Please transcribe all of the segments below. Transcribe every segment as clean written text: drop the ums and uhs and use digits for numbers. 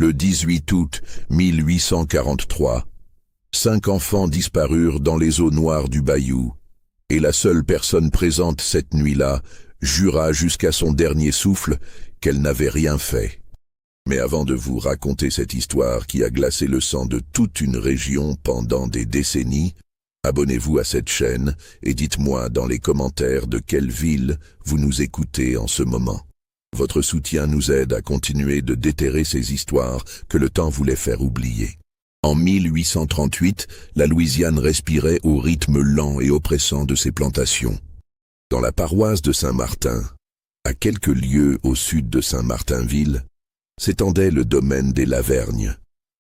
Le 18 août 1843, 5 enfants disparurent dans les eaux noires du bayou, et la seule personne présente cette nuit-là jura jusqu'à son dernier souffle qu'elle n'avait rien fait. Mais avant de vous raconter cette histoire qui a glacé le sang de toute une région pendant des décennies, abonnez-vous à cette chaîne et dites-moi dans les commentaires de quelle ville vous nous écoutez en ce moment. Votre soutien nous aide à continuer de déterrer ces histoires que le temps voulait faire oublier. En 1838, la Louisiane respirait au rythme lent et oppressant de ses plantations. Dans la paroisse de Saint-Martin, à quelques lieues au sud de Saint-Martinville, s'étendait le domaine des Lavergnes,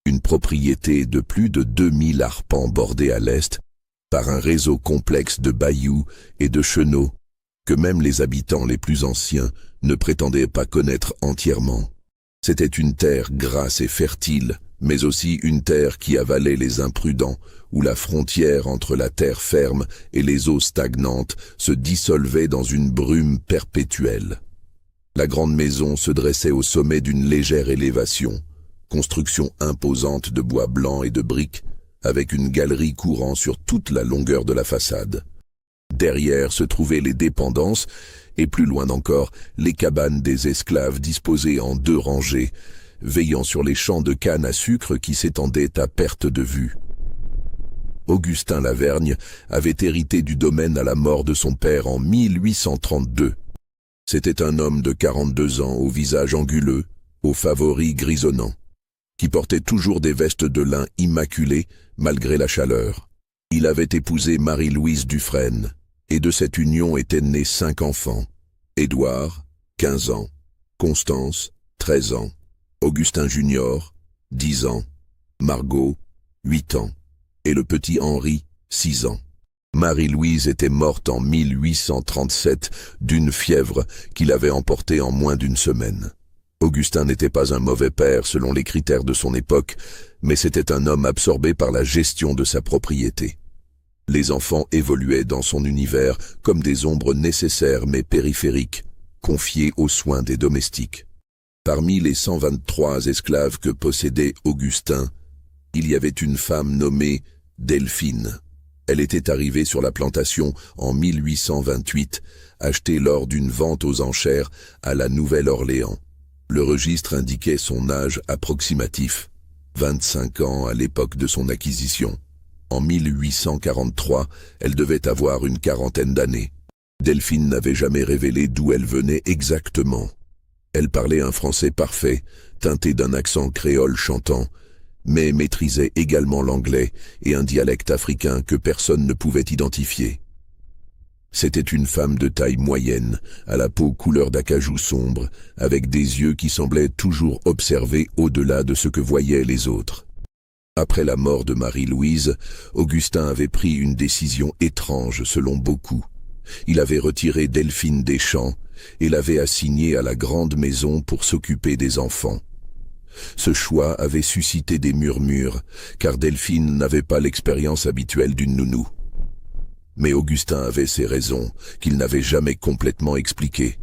une propriété de plus de 2000 arpents bordée à l'est par un réseau complexe de bayous et de chenaux que même les habitants les plus anciens ne prétendaient pas connaître entièrement. C'était une terre grasse et fertile, mais aussi une terre qui avalait les imprudents, où la frontière entre la terre ferme et les eaux stagnantes se dissolvait dans une brume perpétuelle. La grande maison se dressait au sommet d'une légère élévation, construction imposante de bois blanc et de briques, avec une galerie courant sur toute la longueur de la façade. Derrière se trouvaient les dépendances, et plus loin encore, les cabanes des esclaves disposées en 2 rangées, veillant sur les champs de canne à sucre qui s'étendaient à perte de vue. Augustin Lavergne avait hérité du domaine à la mort de son père en 1832. C'était un homme de 42 ans au visage anguleux, aux favoris grisonnants, qui portait toujours des vestes de lin immaculées malgré la chaleur. Il avait épousé Marie-Louise Dufresne, et de cette union étaient nés 5 enfants. Édouard, 15 ans, Constance, 13 ans, Augustin Junior, 10 ans, Margot, 8 ans, et le petit Henri, 6 ans. Marie-Louise était morte en 1837 d'une fièvre qui l'avait emportée en moins d'une semaine. Augustin n'était pas un mauvais père selon les critères de son époque, mais c'était un homme absorbé par la gestion de sa propriété. Les enfants évoluaient dans son univers comme des ombres nécessaires mais périphériques, confiées aux soins des domestiques. Parmi les 123 esclaves que possédait Augustin, il y avait une femme nommée Delphine. Elle était arrivée sur la plantation en 1828, achetée lors d'une vente aux enchères à la Nouvelle-Orléans. Le registre indiquait son âge approximatif, 25 ans à l'époque de son acquisition. En 1843, elle devait avoir une quarantaine d'années. Delphine n'avait jamais révélé d'où elle venait exactement. Elle parlait un français parfait, teinté d'un accent créole chantant, mais maîtrisait également l'anglais et un dialecte africain que personne ne pouvait identifier. C'était une femme de taille moyenne, à la peau couleur d'acajou sombre, avec des yeux qui semblaient toujours observer au-delà de ce que voyaient les autres. Après la mort de Marie-Louise, Augustin avait pris une décision étrange selon beaucoup. Il avait retiré Delphine des champs et l'avait assignée à la grande maison pour s'occuper des enfants. Ce choix avait suscité des murmures, car Delphine n'avait pas l'expérience habituelle d'une nounou. Mais Augustin avait ses raisons, qu'il n'avait jamais complètement expliquées.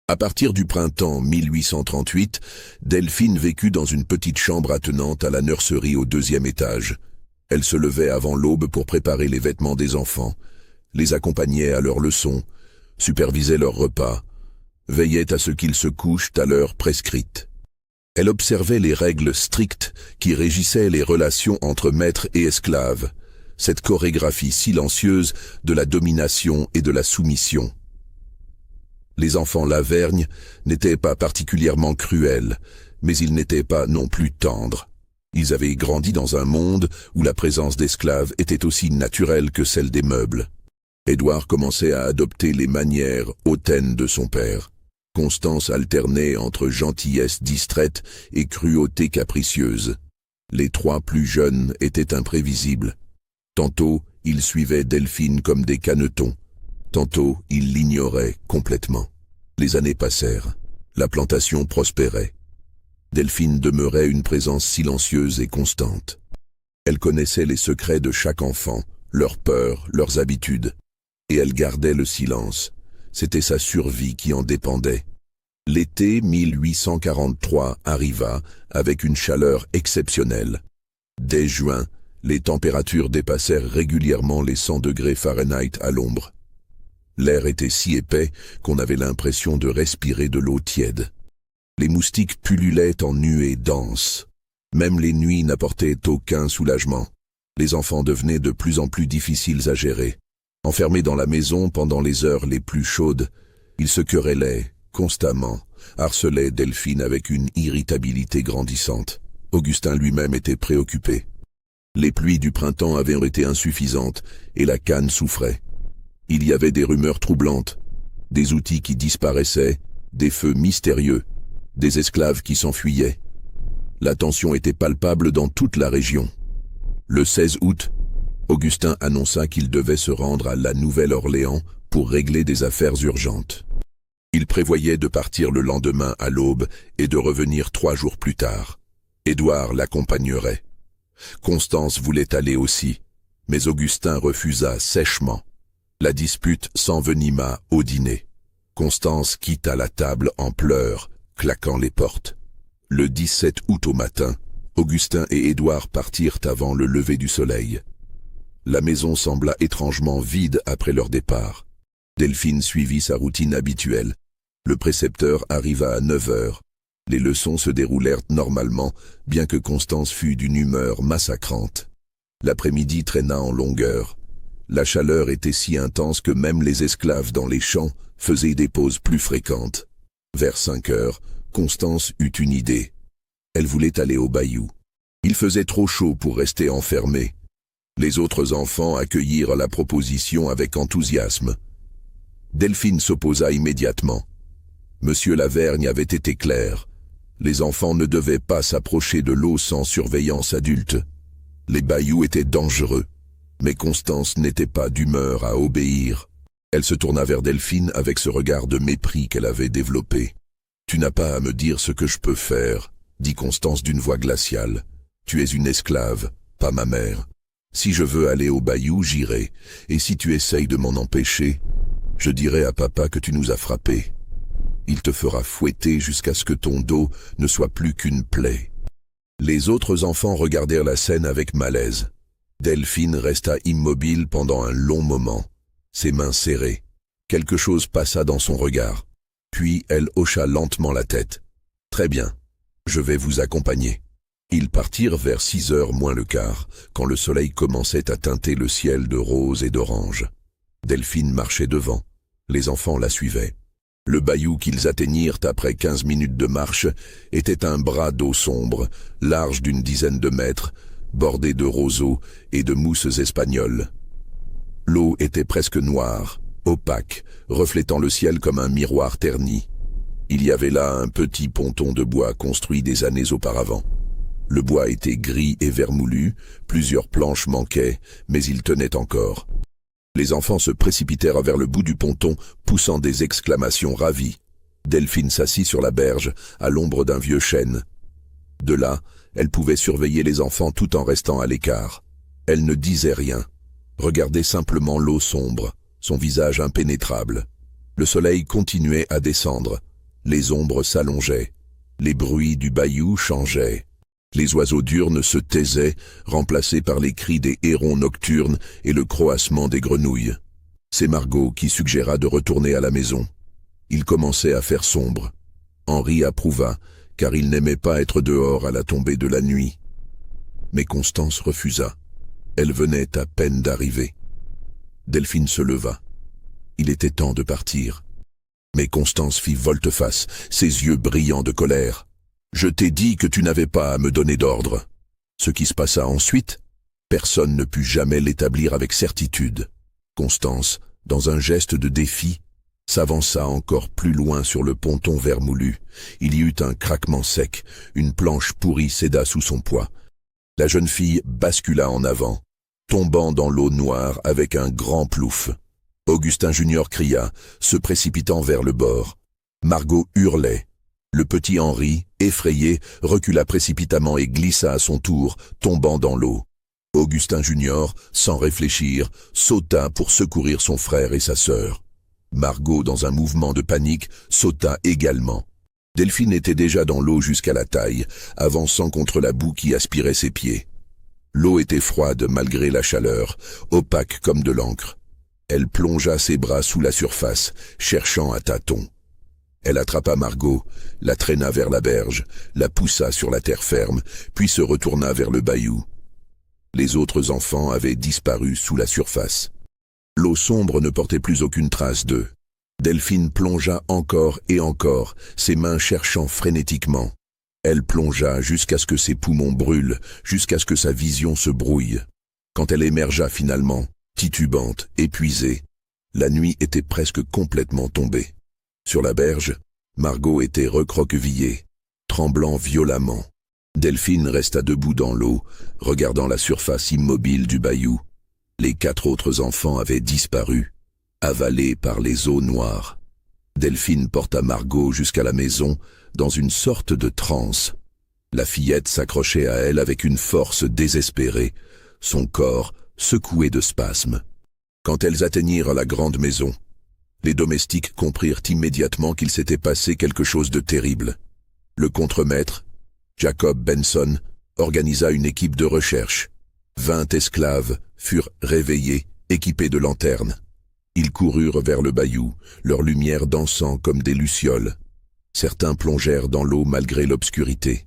À partir du printemps 1838, Delphine vécut dans une petite chambre attenante à la nurserie au 2e étage. Elle se levait avant l'aube pour préparer les vêtements des enfants, les accompagnait à leurs leçons, supervisait leurs repas, veillait à ce qu'ils se couchent à l'heure prescrite. Elle observait les règles strictes qui régissaient les relations entre maître et esclave, cette chorégraphie silencieuse de la domination et de la soumission. Les enfants Lavergne n'étaient pas particulièrement cruels, mais ils n'étaient pas non plus tendres. Ils avaient grandi dans un monde où la présence d'esclaves était aussi naturelle que celle des meubles. Édouard commençait à adopter les manières hautaines de son père. Constance alternait entre gentillesse distraite et cruauté capricieuse. Les 3 plus jeunes étaient imprévisibles. Tantôt, ils suivaient Delphine comme des canetons. Tantôt, ils l'ignoraient complètement. Les années passèrent. La plantation prospérait. Delphine demeurait une présence silencieuse et constante. Elle connaissait les secrets de chaque enfant, leurs peurs, leurs habitudes. Et elle gardait le silence. C'était sa survie qui en dépendait. L'été 1843 arriva avec une chaleur exceptionnelle. Dès juin, les températures dépassèrent régulièrement les 100 degrés Fahrenheit à l'ombre. L'air était si épais qu'on avait l'impression de respirer de l'eau tiède. Les moustiques pullulaient en nuées denses. Même les nuits n'apportaient aucun soulagement. Les enfants devenaient de plus en plus difficiles à gérer. Enfermés dans la maison pendant les heures les plus chaudes, ils se querellaient constamment, harcelaient Delphine avec une irritabilité grandissante. Augustin lui-même était préoccupé. Les pluies du printemps avaient été insuffisantes et la canne souffrait. Il y avait des rumeurs troublantes, des outils qui disparaissaient, des feux mystérieux, des esclaves qui s'enfuyaient. La tension était palpable dans toute la région. Le 16 août, Augustin annonça qu'il devait se rendre à la Nouvelle-Orléans pour régler des affaires urgentes. Il prévoyait de partir le lendemain à l'aube et de revenir 3 jours plus tard. Édouard l'accompagnerait. Constance voulait aller aussi, mais Augustin refusa sèchement. La dispute s'envenima au dîner. Constance quitta la table en pleurs, claquant les portes. Le 17 août au matin, Augustin et Édouard partirent avant le lever du soleil. La maison sembla étrangement vide après leur départ. Delphine suivit sa routine habituelle. Le précepteur arriva à 9 heures. Les leçons se déroulèrent normalement, bien que Constance fût d'une humeur massacrante. L'après-midi traîna en longueur. La chaleur était si intense que même les esclaves dans les champs faisaient des pauses plus fréquentes. Vers 5 heures, Constance eut une idée. Elle voulait aller au bayou. Il faisait trop chaud pour rester enfermée. Les autres enfants accueillirent la proposition avec enthousiasme. Delphine s'opposa immédiatement. Monsieur Lavergne avait été clair. Les enfants ne devaient pas s'approcher de l'eau sans surveillance adulte. Les bayous étaient dangereux, mais Constance n'était pas d'humeur à obéir. Elle se tourna vers Delphine avec ce regard de mépris qu'elle avait développé. « Tu n'as pas à me dire ce que je peux faire, » dit Constance d'une voix glaciale. « Tu es une esclave, pas ma mère. Si je veux aller au bayou, j'irai, et si tu essayes de m'en empêcher, je dirai à papa que tu nous as frappés. Il te fera fouetter jusqu'à ce que ton dos ne soit plus qu'une plaie. » Les autres enfants regardèrent la scène avec malaise. Delphine resta immobile pendant un long moment, ses mains serrées. Quelque chose passa dans son regard. Puis elle hocha lentement la tête. « Très bien, je vais vous accompagner. » Ils partirent vers 6 heures moins le quart, quand le soleil commençait à teinter le ciel de rose et d'orange. Delphine marchait devant. Les enfants la suivaient. Le bayou qu'ils atteignirent après 15 minutes de marche était un bras d'eau sombre, large d'une dizaine de mètres, bordé de roseaux et de mousses espagnoles. L'eau était presque noire, opaque, reflétant le ciel comme un miroir terni. Il y avait là un petit ponton de bois construit des années auparavant. Le bois était gris et vermoulu, plusieurs planches manquaient, mais il tenait encore. Les enfants se précipitèrent vers le bout du ponton, poussant des exclamations ravies. Delphine s'assit sur la berge, à l'ombre d'un vieux chêne. De là, elle pouvait surveiller les enfants tout en restant à l'écart. Elle ne disait rien, regardait simplement l'eau sombre, son visage impénétrable. Le soleil continuait à descendre. Les ombres s'allongeaient. Les bruits du bayou changeaient. Les oiseaux diurnes se taisaient, remplacés par les cris des hérons nocturnes et le croassement des grenouilles. C'est Margot qui suggéra de retourner à la maison. Il commençait à faire sombre. Henri approuva, car il n'aimait pas être dehors à la tombée de la nuit. Mais Constance refusa. Elle venait à peine d'arriver. Delphine se leva. Il était temps de partir. Mais Constance fit volte-face, ses yeux brillants de colère. « Je t'ai dit que tu n'avais pas à me donner d'ordre. » Ce qui se passa ensuite, personne ne put jamais l'établir avec certitude. Constance, dans un geste de défi, s'avança encore plus loin sur le ponton vermoulu. Il y eut un craquement sec, une planche pourrie céda sous son poids. La jeune fille bascula en avant, tombant dans l'eau noire avec un grand plouf. Augustin Junior cria, se précipitant vers le bord. Margot hurlait. Le petit Henri, effrayé, recula précipitamment et glissa à son tour, tombant dans l'eau. Augustin Junior, sans réfléchir, sauta pour secourir son frère et sa sœur. Margot, dans un mouvement de panique, sauta également. Delphine était déjà dans l'eau jusqu'à la taille, avançant contre la boue qui aspirait ses pieds. L'eau était froide malgré la chaleur, opaque comme de l'encre. Elle plongea ses bras sous la surface, cherchant à tâtons. Elle attrapa Margot, la traîna vers la berge, la poussa sur la terre ferme, puis se retourna vers le bayou. Les autres enfants avaient disparu sous la surface. L'eau sombre ne portait plus aucune trace d'eux. Delphine plongea encore et encore, ses mains cherchant frénétiquement. Elle plongea jusqu'à ce que ses poumons brûlent, jusqu'à ce que sa vision se brouille. Quand elle émergea finalement, titubante, épuisée, la nuit était presque complètement tombée. Sur la berge, Margot était recroquevillée, tremblant violemment. Delphine resta debout dans l'eau, regardant la surface immobile du bayou. Les 4 autres enfants avaient disparu, avalés par les eaux noires. Delphine porta Margot jusqu'à la maison, dans une sorte de transe. La fillette s'accrochait à elle avec une force désespérée, son corps secoué de spasmes. Quand elles atteignirent la grande maison, les domestiques comprirent immédiatement qu'il s'était passé quelque chose de terrible. Le contremaître, Jacob Benson, organisa une équipe de recherche. 20 esclaves furent réveillés, équipés de lanternes. Ils coururent vers le bayou, leur lumière dansant comme des lucioles. Certains plongèrent dans l'eau malgré l'obscurité.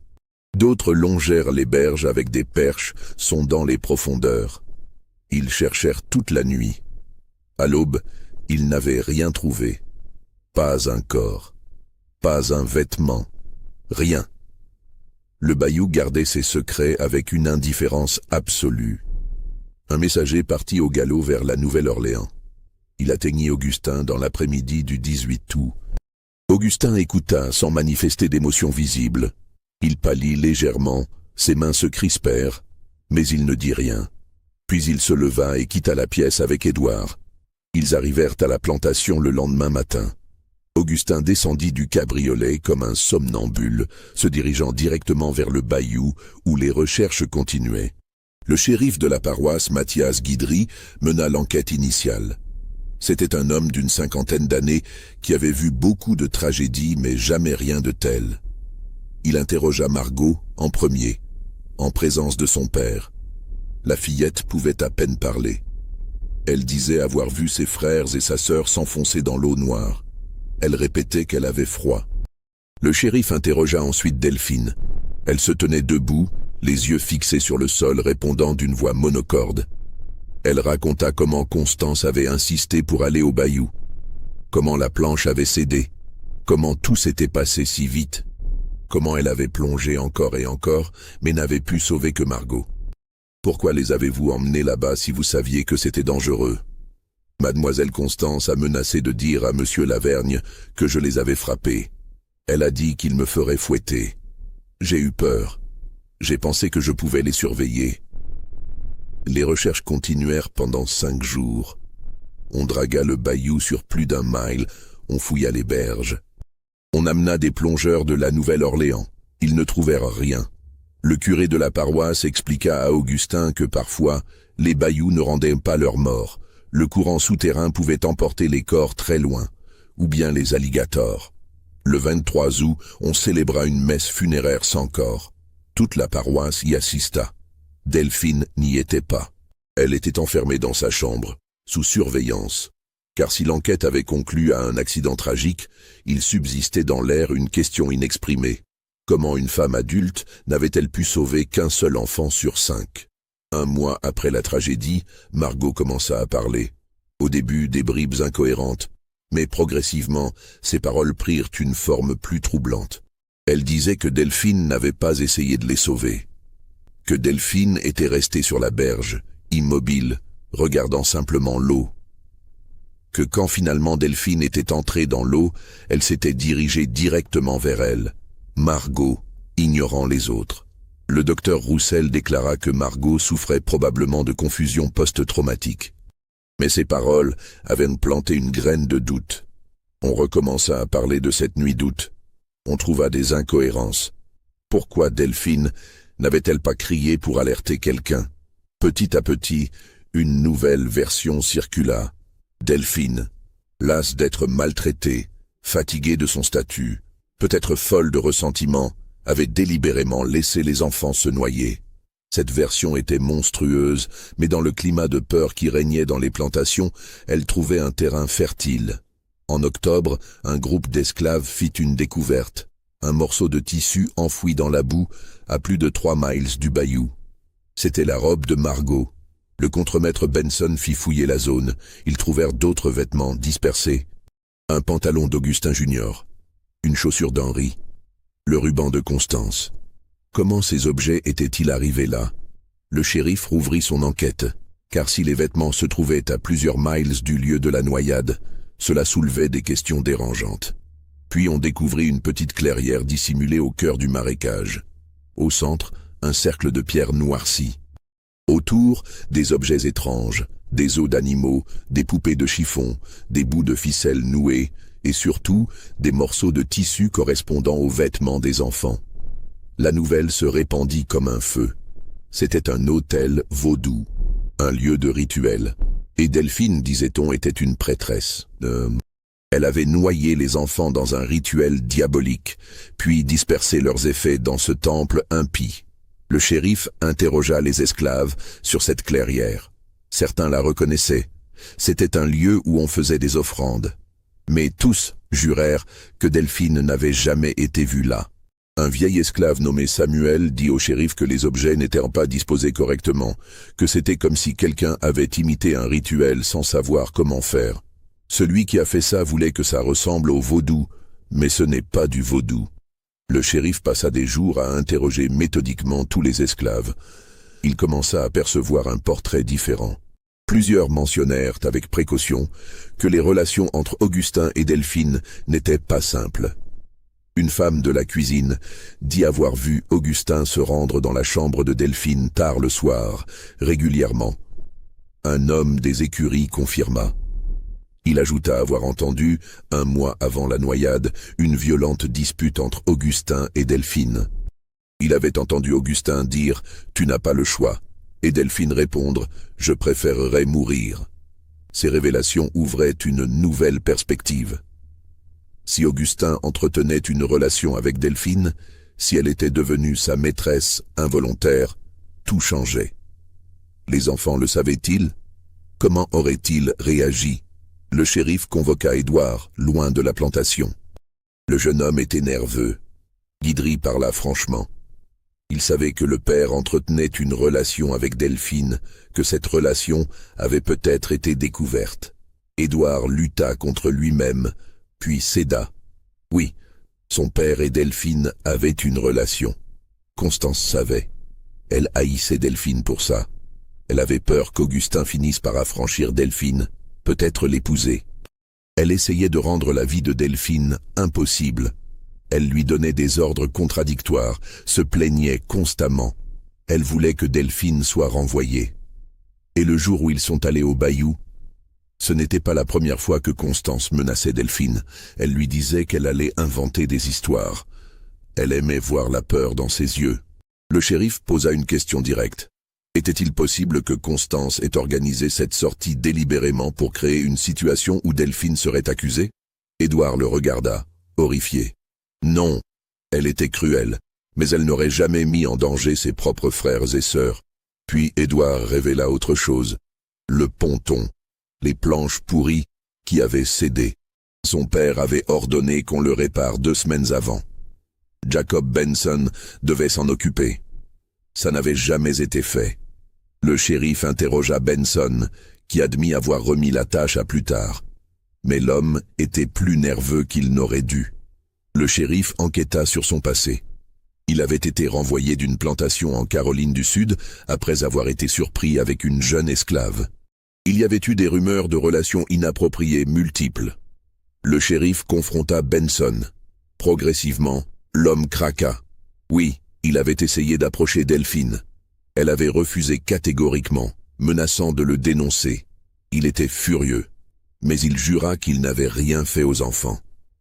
D'autres longèrent les berges avec des perches, sondant les profondeurs. Ils cherchèrent toute la nuit. À l'aube, ils n'avaient rien trouvé. Pas un corps, pas un vêtement, rien. Le bayou gardait ses secrets avec une indifférence absolue. Un messager partit au galop vers la Nouvelle-Orléans. Il atteignit Augustin dans l'après-midi du 18 août. Augustin écouta sans manifester d'émotion visible. Il pâlit légèrement, ses mains se crispèrent, mais il ne dit rien. Puis il se leva et quitta la pièce avec Édouard. Ils arrivèrent à la plantation le lendemain matin. Augustin descendit du cabriolet comme un somnambule, se dirigeant directement vers le bayou où les recherches continuaient. Le shérif de la paroisse, Mathias Guidry, mena l'enquête initiale. C'était un homme d'une 50aine d'années qui avait vu beaucoup de tragédies mais jamais rien de tel. Il interrogea Margot en premier, en présence de son père. La fillette pouvait à peine parler. Elle disait avoir vu ses frères et sa sœur s'enfoncer dans l'eau noire. Elle répétait qu'elle avait froid. Le shérif interrogea ensuite Delphine. Elle se tenait debout, les yeux fixés sur le sol, répondant d'une voix monocorde. Elle raconta comment Constance avait insisté pour aller au bayou, comment la planche avait cédé, comment tout s'était passé si vite, comment elle avait plongé encore et encore, mais n'avait pu sauver que Margot. Pourquoi les avez-vous emmenés là-bas si vous saviez que c'était dangereux? Mademoiselle Constance a menacé de dire à Monsieur Lavergne que je les avais frappés. Elle a dit qu'il me ferait fouetter. J'ai eu peur. J'ai pensé que je pouvais les surveiller. Les recherches continuèrent pendant 5 jours. On dragua le bayou sur plus d'1 mile, on fouilla les berges. On amena des plongeurs de la Nouvelle-Orléans. Ils ne trouvèrent rien. Le curé de la paroisse expliqua à Augustin que parfois, les bayous ne rendaient pas leurs morts. Le courant souterrain pouvait emporter les corps très loin, ou bien les alligators. Le 23 août, on célébra une messe funéraire sans corps. Toute la paroisse y assista. Delphine n'y était pas. Elle était enfermée dans sa chambre, sous surveillance. Car si l'enquête avait conclu à un accident tragique, il subsistait dans l'air une question inexprimée. Comment une femme adulte n'avait-elle pu sauver qu'un seul enfant sur 5? 1 mois après la tragédie, Margot commença à parler. Au début, des bribes incohérentes, mais progressivement, ses paroles prirent une forme plus troublante. Elle disait que Delphine n'avait pas essayé de les sauver, que Delphine était restée sur la berge, immobile, regardant simplement l'eau, que quand finalement Delphine était entrée dans l'eau, elle s'était dirigée directement vers elle, Margot, ignorant les autres. Le docteur Roussel déclara que Margot souffrait probablement de confusion post-traumatique. Mais ces paroles avaient planté une graine de doute. On recommença à parler de cette nuit d'août. On trouva des incohérences. Pourquoi Delphine n'avait-elle pas crié pour alerter quelqu'un? Petit à petit, une nouvelle version circula. Delphine, lasse d'être maltraitée, fatiguée de son statut, peut-être folle de ressentiment, avait délibérément laissé les enfants se noyer. Cette version était monstrueuse, mais dans le climat de peur qui régnait dans les plantations, elle trouvait un terrain fertile. En octobre, un groupe d'esclaves fit une découverte. Un morceau de tissu enfoui dans la boue, à plus de 3 miles du bayou. C'était la robe de Margot. Le contremaître Benson fit fouiller la zone. Ils trouvèrent d'autres vêtements dispersés. Un pantalon d'Augustin Junior. Une chaussure d'Henri. Le ruban de Constance. Comment ces objets étaient-ils arrivés là? Le shérif rouvrit son enquête, car si les vêtements se trouvaient à plusieurs miles du lieu de la noyade, cela soulevait des questions dérangeantes. Puis on découvrit une petite clairière dissimulée au cœur du marécage. Au centre, un cercle de pierres noircies. Autour, des objets étranges, des os d'animaux, des poupées de chiffon, des bouts de ficelle noués, et surtout, des morceaux de tissu correspondant aux vêtements des enfants. La nouvelle se répandit comme un feu. C'était un hôtel vaudou, un lieu de rituel. Et Delphine, disait-on, était une prêtresse. Elle avait noyé les enfants dans un rituel diabolique, puis dispersé leurs effets dans ce temple impie. Le shérif interrogea les esclaves sur cette clairière. Certains la reconnaissaient. C'était un lieu où on faisait des offrandes. Mais tous jurèrent que Delphine n'avait jamais été vue là. Un vieil esclave nommé Samuel dit au shérif que les objets n'étaient pas disposés correctement, que c'était comme si quelqu'un avait imité un rituel sans savoir comment faire. Celui qui a fait ça voulait que ça ressemble au vaudou, mais ce n'est pas du vaudou. Le shérif passa des jours à interroger méthodiquement tous les esclaves. Il commença à percevoir un portrait différent. Plusieurs mentionnèrent avec précaution que les relations entre Augustin et Delphine n'étaient pas simples. Une femme de la cuisine dit avoir vu Augustin se rendre dans la chambre de Delphine tard le soir, régulièrement. Un homme des écuries confirma. Il ajouta avoir entendu, un mois avant la noyade, une violente dispute entre Augustin et Delphine. Il avait entendu Augustin dire « Tu n'as pas le choix » et Delphine répondre « Je préférerais mourir ». Ces révélations ouvraient une nouvelle perspective. Si Augustin entretenait une relation avec Delphine, si elle était devenue sa maîtresse involontaire, tout changeait. Les enfants le savaient-ils? Comment auraient-ils réagi? Le shérif convoqua Édouard, loin de la plantation. Le jeune homme était nerveux. Guidry parla franchement. Il savait que le père entretenait une relation avec Delphine, que cette relation avait peut-être été découverte. Édouard lutta contre lui-même, puis céda. Oui, son père et Delphine avaient une relation. Constance savait. Elle haïssait Delphine pour ça. Elle avait peur qu'Augustin finisse par affranchir Delphine, peut-être l'épouser. Elle essayait de rendre la vie de Delphine impossible. Elle lui donnait des ordres contradictoires, se plaignait constamment. Elle voulait que Delphine soit renvoyée. Et le jour où ils sont allés au bayou, ce n'était pas la première fois que Constance menaçait Delphine. Elle lui disait qu'elle allait inventer des histoires. Elle aimait voir la peur dans ses yeux. Le shérif posa une question directe. Était-il possible que Constance ait organisé cette sortie délibérément pour créer une situation où Delphine serait accusée? Édouard le regarda, horrifié. Non, elle était cruelle, mais elle n'aurait jamais mis en danger ses propres frères et sœurs. Puis Édouard révéla autre chose. Le ponton. Les planches pourries qui avaient cédé. Son père avait ordonné qu'on le répare 2 semaines avant. Jacob Benson devait s'en occuper. Ça n'avait jamais été fait. Le shérif interrogea Benson, qui admit avoir remis la tâche à plus tard. Mais l'homme était plus nerveux qu'il n'aurait dû. Le shérif enquêta sur son passé. Il avait été renvoyé d'une plantation en Caroline du Sud après avoir été surpris avec une jeune esclave. Il y avait eu des rumeurs de relations inappropriées multiples. Le shérif confronta Benson. Progressivement, l'homme craqua. Oui, il avait essayé d'approcher Delphine. Elle avait refusé catégoriquement, menaçant de le dénoncer. Il était furieux, mais il jura qu'il n'avait rien fait aux enfants.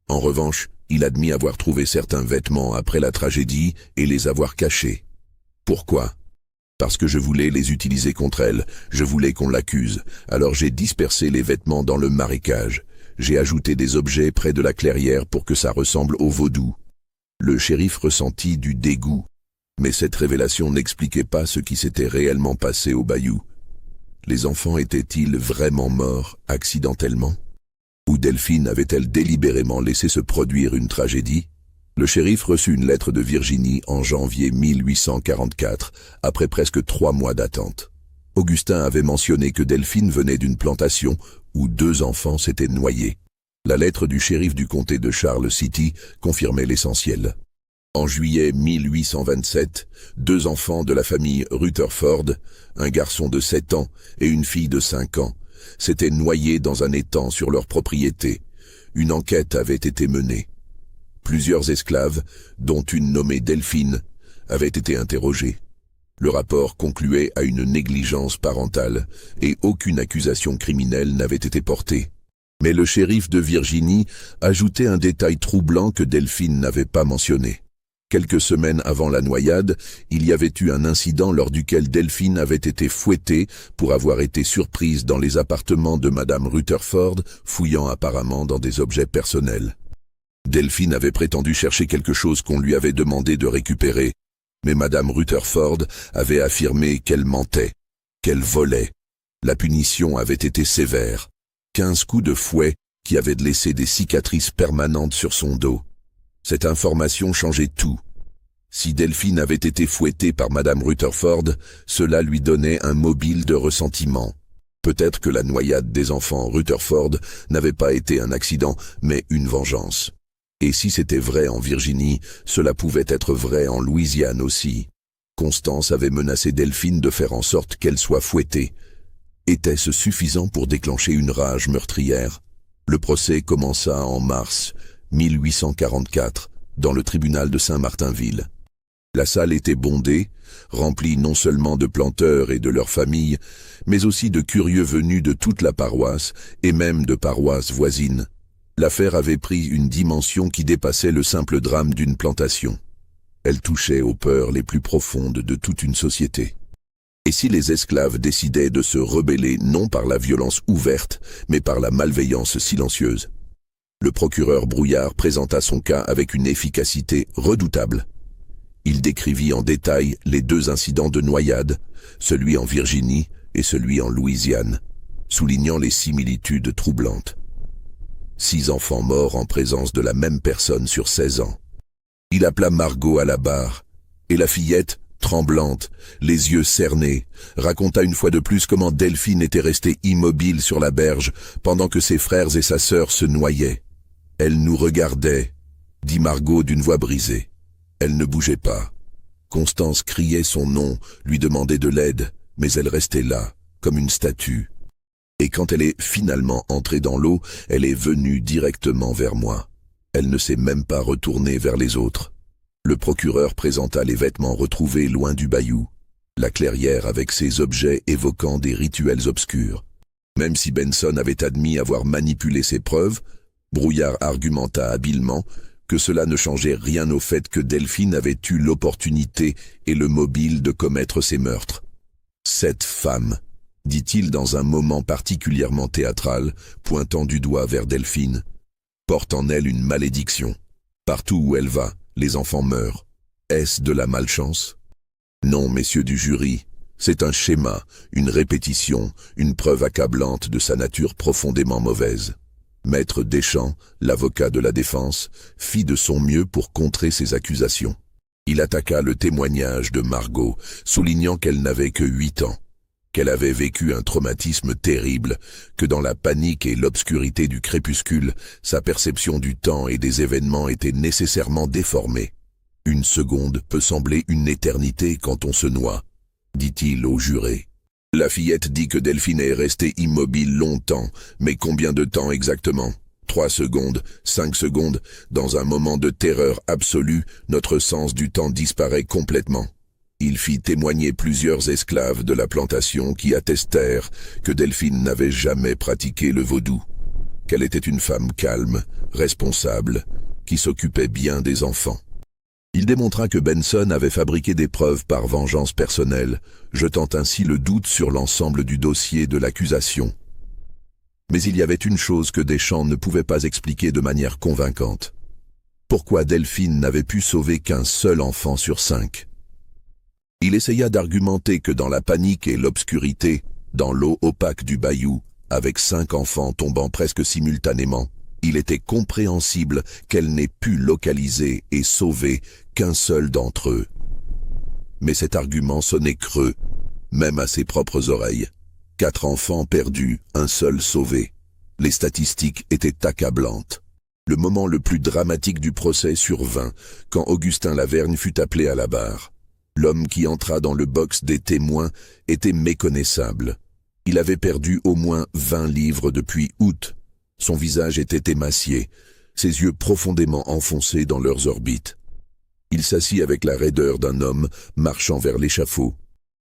En revanche, il admit avoir trouvé certains vêtements après la tragédie et les avoir cachés. Pourquoi? Parce que je voulais les utiliser contre elle, je voulais qu'on l'accuse, alors j'ai dispersé les vêtements dans le marécage. J'ai ajouté des objets près de la clairière pour que ça ressemble au vaudou. Le shérif ressentit du dégoût, mais cette révélation n'expliquait pas ce qui s'était réellement passé au bayou. Les enfants étaient-ils vraiment morts accidentellement? Ou Delphine avait-elle délibérément laissé se produire une tragédie? Le shérif reçut une lettre de Virginie en janvier 1844, après presque 3 mois d'attente. Augustin avait mentionné que Delphine venait d'une plantation où 2 enfants s'étaient noyés. La lettre du shérif du comté de Charles City confirmait l'essentiel. En juillet 1827, 2 enfants de la famille Rutherford, un garçon de 7 ans et une fille de 5 ans, s'étaient noyés dans un étang sur leur propriété. Une enquête avait été menée. Plusieurs esclaves, dont une nommée Delphine, avaient été interrogés. Le rapport concluait à une négligence parentale et aucune accusation criminelle n'avait été portée. Mais le shérif de Virginie ajoutait un détail troublant que Delphine n'avait pas mentionné. Quelques semaines avant la noyade, il y avait eu un incident lors duquel Delphine avait été fouettée pour avoir été surprise dans les appartements de Madame Rutherford, fouillant apparemment dans des objets personnels. Delphine avait prétendu chercher quelque chose qu'on lui avait demandé de récupérer, mais Madame Rutherford avait affirmé qu'elle mentait, qu'elle volait. La punition avait été sévère. 15 coups de fouet qui avaient laissé des cicatrices permanentes sur son dos. Cette information changeait tout. Si Delphine avait été fouettée par Madame Rutherford, cela lui donnait un mobile de ressentiment. Peut-être que la noyade des enfants Rutherford n'avait pas été un accident, mais une vengeance. Et si c'était vrai en Virginie, cela pouvait être vrai en Louisiane aussi. Constance avait menacé Delphine de faire en sorte qu'elle soit fouettée. Était-ce suffisant pour déclencher une rage meurtrière? Le procès commença en mars 1844, dans le tribunal de Saint-Martinville. La salle était bondée, remplie non seulement de planteurs et de leurs familles, mais aussi de curieux venus de toute la paroisse et même de paroisses voisines. L'affaire avait pris une dimension qui dépassait le simple drame d'une plantation. Elle touchait aux peurs les plus profondes de toute une société. Et si les esclaves décidaient de se rebeller non par la violence ouverte, mais par la malveillance silencieuse? Le procureur Brouillard présenta son cas avec une efficacité redoutable. Il décrivit en détail les 2 incidents de noyade, celui en Virginie et celui en Louisiane, soulignant les similitudes troublantes. 6 enfants morts en présence de la même personne sur 16 ans. Il appela Margot à la barre, et la fillette, tremblante, les yeux cernés, raconta une fois de plus comment Delphine était restée immobile sur la berge pendant que ses frères et sa sœur se noyaient. « Elle nous regardait », dit Margot d'une voix brisée. Elle ne bougeait pas. Constance criait son nom, lui demandait de l'aide, mais elle restait là, comme une statue. Et quand elle est finalement entrée dans l'eau, elle est venue directement vers moi. Elle ne s'est même pas retournée vers les autres. Le procureur présenta les vêtements retrouvés loin du bayou, la clairière avec ses objets évoquant des rituels obscurs. Même si Benson avait admis avoir manipulé ses preuves, Brouillard argumenta habilement que cela ne changeait rien au fait que Delphine avait eu l'opportunité et le mobile de commettre ces meurtres. « Cette femme », dit-il dans un moment particulièrement théâtral, pointant du doigt vers Delphine, « porte en elle une malédiction. Partout où elle va, les enfants meurent. Est-ce de la malchance? Non, messieurs du jury, c'est un schéma, une répétition, une preuve accablante de sa nature profondément mauvaise. » Maître Deschamps, l'avocat de la défense, fit de son mieux pour contrer ces accusations. Il attaqua le témoignage de Margot, soulignant qu'elle n'avait que 8 ans, qu'elle avait vécu un traumatisme terrible, que dans la panique et l'obscurité du crépuscule, sa perception du temps et des événements était nécessairement déformée. « Une seconde peut sembler une éternité quand on se noie », dit-il au juré. La fillette dit que Delphine est restée immobile longtemps, mais combien de temps exactement? 3 secondes, 5 secondes, dans un moment de terreur absolue, notre sens du temps disparaît complètement. Il fit témoigner plusieurs esclaves de la plantation qui attestèrent que Delphine n'avait jamais pratiqué le vaudou, qu'elle était une femme calme, responsable, qui s'occupait bien des enfants. Il démontra que Benson avait fabriqué des preuves par vengeance personnelle, jetant ainsi le doute sur l'ensemble du dossier de l'accusation. Mais il y avait une chose que Deschamps ne pouvait pas expliquer de manière convaincante. Pourquoi Delphine n'avait pu sauver qu'un seul enfant sur 5? Il essaya d'argumenter que dans la panique et l'obscurité, dans l'eau opaque du bayou, avec 5 enfants tombant presque simultanément, il était compréhensible qu'elle n'ait pu localiser et sauver qu'un seul d'entre eux. Mais cet argument sonnait creux, même à ses propres oreilles. 4 enfants perdus, un seul sauvé. Les statistiques étaient accablantes. Le moment le plus dramatique du procès survint quand Augustin Lavergne fut appelé à la barre. L'homme qui entra dans le box des témoins était méconnaissable. Il avait perdu au moins 20 livres depuis août. Son visage était émacié, ses yeux profondément enfoncés dans leurs orbites. Il s'assit avec la raideur d'un homme marchant vers l'échafaud.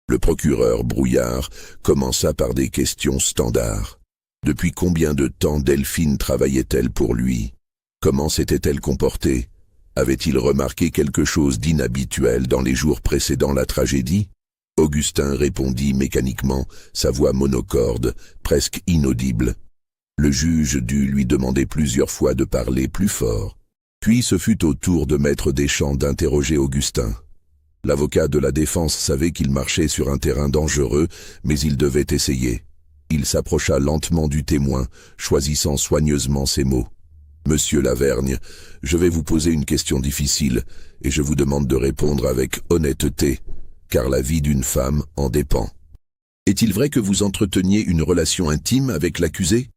Le procureur Brouillard commença par des questions standards. Depuis combien de temps Delphine travaillait-elle pour lui? Comment s'était-elle comportée? Avait-il remarqué quelque chose d'inhabituel dans les jours précédant la tragédie? Augustin répondit mécaniquement, sa voix monocorde, presque inaudible. Le juge dut lui demander plusieurs fois de parler plus fort. Puis ce fut au tour de Maître Deschamps d'interroger Augustin. L'avocat de la défense savait qu'il marchait sur un terrain dangereux, mais il devait essayer. Il s'approcha lentement du témoin, choisissant soigneusement ses mots. « Monsieur Lavergne, je vais vous poser une question difficile, et je vous demande de répondre avec honnêteté, car la vie d'une femme en dépend. Est-il vrai que vous entreteniez une relation intime avec l'accusé ?»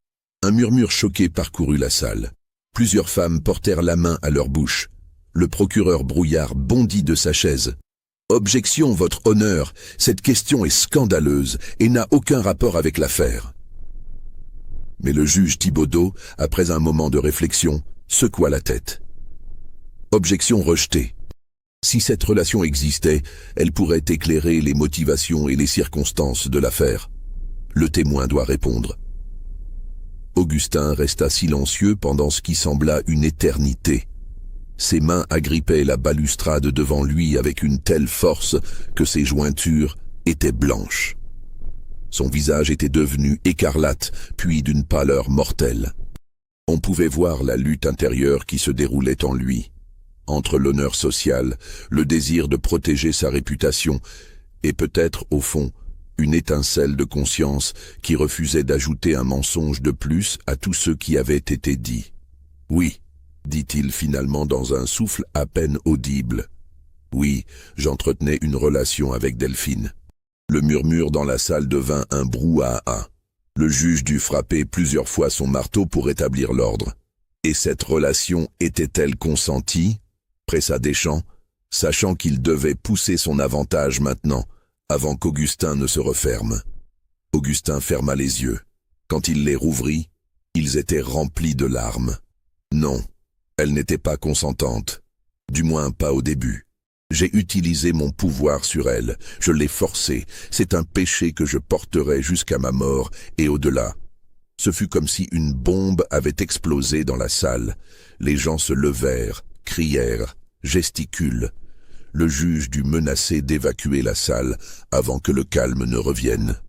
Un murmure choqué parcourut la salle. Plusieurs femmes portèrent la main à leur bouche. Le procureur Brouillard bondit de sa chaise. « Objection, votre honneur, cette question est scandaleuse et n'a aucun rapport avec l'affaire. » Mais le juge Thibaudeau, après un moment de réflexion, secoua la tête. « Objection rejetée. Si cette relation existait, elle pourrait éclairer les motivations et les circonstances de l'affaire. Le témoin doit répondre. » Augustin resta silencieux pendant ce qui sembla une éternité. Ses mains agrippaient la balustrade devant lui avec une telle force que ses jointures étaient blanches. Son visage était devenu écarlate, puis d'une pâleur mortelle. On pouvait voir la lutte intérieure qui se déroulait en lui, entre l'honneur social, le désir de protéger sa réputation, et peut-être, au fond, une étincelle de conscience qui refusait d'ajouter un mensonge de plus à tout ce qui avait été dit. « Oui, » dit-il finalement dans un souffle à peine audible. « Oui, j'entretenais une relation avec Delphine. » Le murmure dans la salle devint un brouhaha. Le juge dut frapper plusieurs fois son marteau pour rétablir l'ordre. « Et cette relation était-elle consentie ?» pressa Deschamps, sachant qu'il devait pousser son avantage maintenant, avant qu'Augustin ne se referme. Augustin ferma les yeux. Quand il les rouvrit, ils étaient remplis de larmes. Non, elle n'était pas consentante, du moins pas au début. J'ai utilisé mon pouvoir sur elle, je l'ai forcée, c'est un péché que je porterai jusqu'à ma mort et au-delà. Ce fut comme si une bombe avait explosé dans la salle. Les gens se levèrent, crièrent, gesticulent. Le juge dut menacer d'évacuer la salle avant que le calme ne revienne.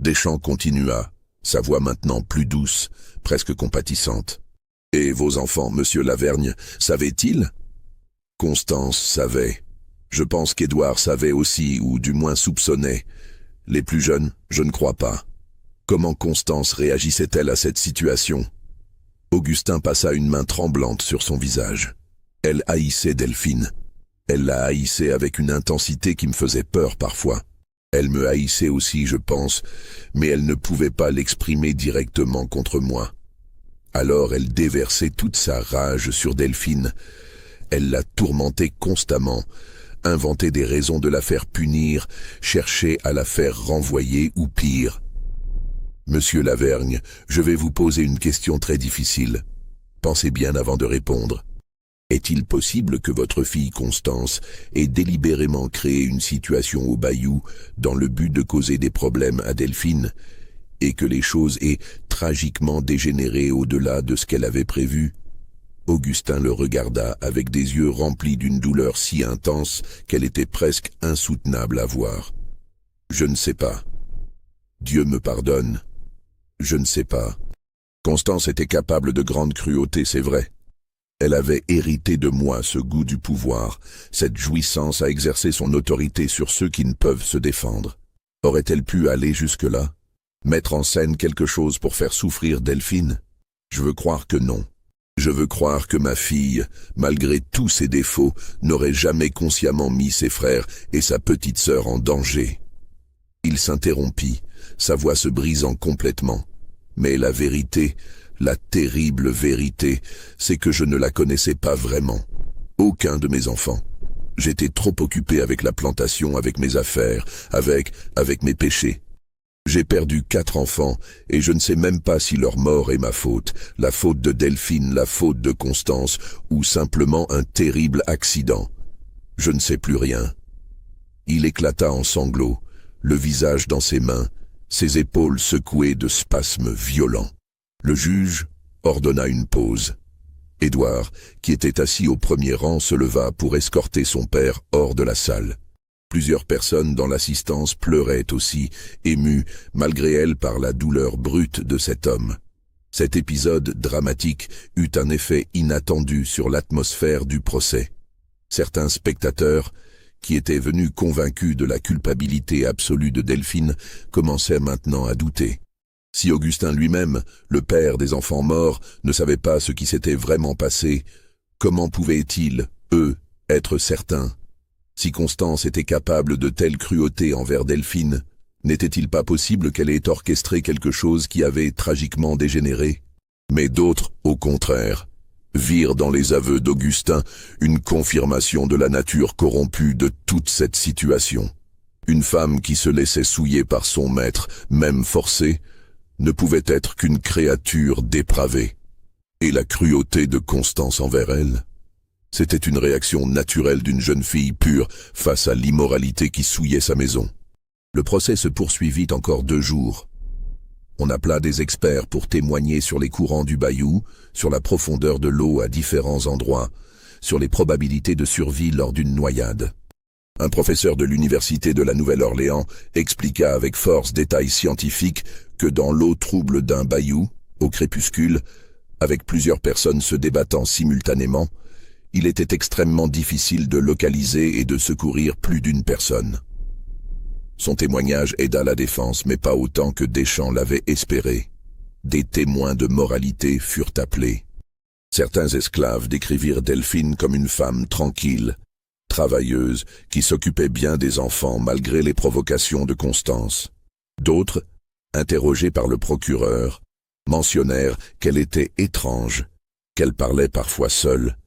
Deschamps continua, sa voix maintenant plus douce, presque compatissante. « Et vos enfants, monsieur Lavergne, savaient-ils » Constance savait. Je pense qu'Édouard savait aussi, ou du moins soupçonnait. Les plus jeunes, je ne crois pas. Comment Constance réagissait-elle à cette situation? Augustin passa une main tremblante sur son visage. Elle haïssait Delphine. Elle la haïssait avec une intensité qui me faisait peur parfois. Elle me haïssait aussi, je pense, mais elle ne pouvait pas l'exprimer directement contre moi. Alors elle déversait toute sa rage sur Delphine. Elle la tourmentait constamment, inventait des raisons de la faire punir, cherchait à la faire renvoyer ou pire. Monsieur Lavergne, je vais vous poser une question très difficile. Pensez bien avant de répondre. Est-il possible que votre fille Constance ait délibérément créé une situation au bayou dans le but de causer des problèmes à Delphine et que les choses aient tragiquement dégénéré au-delà de ce qu'elle avait prévu? Augustin le regarda avec des yeux remplis d'une douleur si intense qu'elle était presque insoutenable à voir. « Je ne sais pas. Dieu me pardonne. Je ne sais pas. Constance était capable de grande cruauté, c'est vrai. Elle avait hérité de moi ce goût du pouvoir, cette jouissance à exercer son autorité sur ceux qui ne peuvent se défendre. Aurait-elle pu aller jusque-là? Mettre en scène quelque chose pour faire souffrir Delphine? Je veux croire que non. Je veux croire que ma fille, malgré tous ses défauts, n'aurait jamais consciemment mis ses frères et sa petite sœur en danger. Il s'interrompit, sa voix se brisant complètement. Mais la vérité, la terrible vérité, c'est que je ne la connaissais pas vraiment. Aucun de mes enfants. J'étais trop occupé avec la plantation, avec mes affaires, avec mes péchés. J'ai perdu 4 enfants, et je ne sais même pas si leur mort est ma faute, la faute de Delphine, la faute de Constance, ou simplement un terrible accident. Je ne sais plus rien. Il éclata en sanglots, le visage dans ses mains, ses épaules secouées de spasmes violents. Le juge ordonna une pause. Édouard, qui était assis au premier rang, se leva pour escorter son père hors de la salle. Plusieurs personnes dans l'assistance pleuraient aussi, émues malgré elles par la douleur brute de cet homme. Cet épisode dramatique eut un effet inattendu sur l'atmosphère du procès. Certains spectateurs, qui étaient venus convaincus de la culpabilité absolue de Delphine, commençaient maintenant à douter. Si Augustin lui-même, le père des enfants morts, ne savait pas ce qui s'était vraiment passé, comment pouvaient-ils, eux, être certains? Si Constance était capable de telle cruauté envers Delphine, n'était-il pas possible qu'elle ait orchestré quelque chose qui avait tragiquement dégénéré? Mais d'autres, au contraire, virent dans les aveux d'Augustin une confirmation de la nature corrompue de toute cette situation. Une femme qui se laissait souiller par son maître, même forcée, ne pouvait être qu'une créature dépravée. Et la cruauté de Constance envers elle, c'était une réaction naturelle d'une jeune fille pure face à l'immoralité qui souillait sa maison. Le procès se poursuivit encore 2 jours. On appela des experts pour témoigner sur les courants du bayou, sur la profondeur de l'eau à différents endroits, sur les probabilités de survie lors d'une noyade. Un professeur de l'université de la Nouvelle-Orléans expliqua avec force détails scientifiques que dans l'eau trouble d'un bayou, au crépuscule, avec plusieurs personnes se débattant simultanément, il était extrêmement difficile de localiser et de secourir plus d'une personne. Son témoignage aida la défense, mais pas autant que Deschamps l'avait espéré. Des témoins de moralité furent appelés. Certains esclaves décrivirent Delphine comme une femme tranquille, travailleuse, qui s'occupait bien des enfants malgré les provocations de Constance. D'autres, interrogés par le procureur, mentionnèrent qu'elle était étrange, qu'elle parlait parfois seule,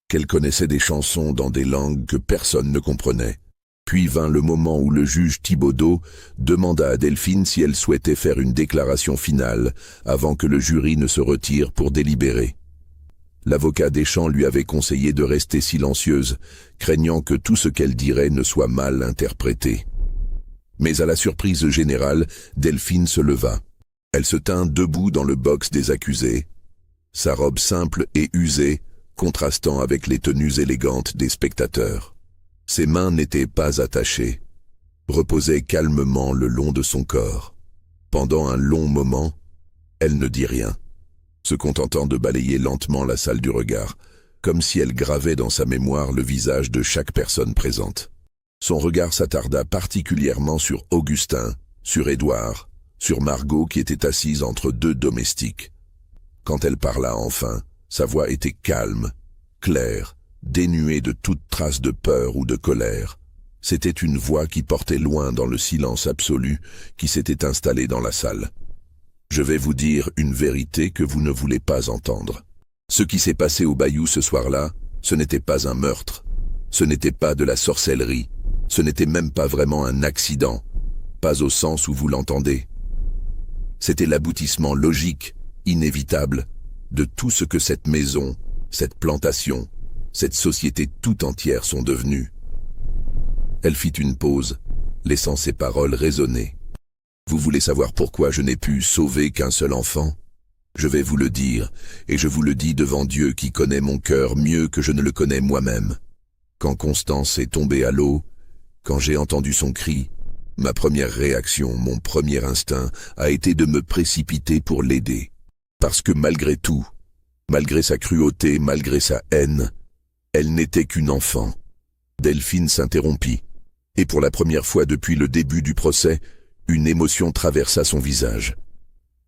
qu'elle connaissait des chansons dans des langues que personne ne comprenait. Puis vint le moment où le juge Thibaudeau demanda à Delphine si elle souhaitait faire une déclaration finale avant que le jury ne se retire pour délibérer. L'avocat Deschamps lui avait conseillé de rester silencieuse, craignant que tout ce qu'elle dirait ne soit mal interprété. Mais à la surprise générale, Delphine se leva. Elle se tint debout dans le box des accusés, sa robe simple et usée, contrastant avec les tenues élégantes des spectateurs. Ses mains n'étaient pas attachées, reposaient calmement le long de son corps. Pendant un long moment, elle ne dit rien, se contentant de balayer lentement la salle du regard, comme si elle gravait dans sa mémoire le visage de chaque personne présente. Son regard s'attarda particulièrement sur Augustin, sur Édouard, sur Margot qui était assise entre 2 domestiques. Quand elle parla enfin, sa voix était calme, claire, dénuée de toute trace de peur ou de colère. C'était une voix qui portait loin dans le silence absolu qui s'était installé dans la salle. Je vais vous dire une vérité que vous ne voulez pas entendre. Ce qui s'est passé au bayou ce soir-là, ce n'était pas un meurtre, ce n'était pas de la sorcellerie, ce n'était même pas vraiment un accident, pas au sens où vous l'entendez. C'était l'aboutissement logique, inévitable, de tout ce que cette maison, cette plantation, cette société tout entière sont devenues. Elle fit une pause, laissant ses paroles résonner. Vous voulez savoir pourquoi je n'ai pu sauver qu'un seul enfant? Je vais vous le dire, et je vous le dis devant Dieu qui connaît mon cœur mieux que je ne le connais moi-même. Quand Constance est tombée à l'eau, quand j'ai entendu son cri, ma première réaction, mon premier instinct, a été de me précipiter pour l'aider. Parce que malgré tout, Malgré sa cruauté, malgré sa haine, elle n'était qu'une enfant. Delphine s'interrompit, et pour la première fois depuis le début du procès, une émotion traversa son visage.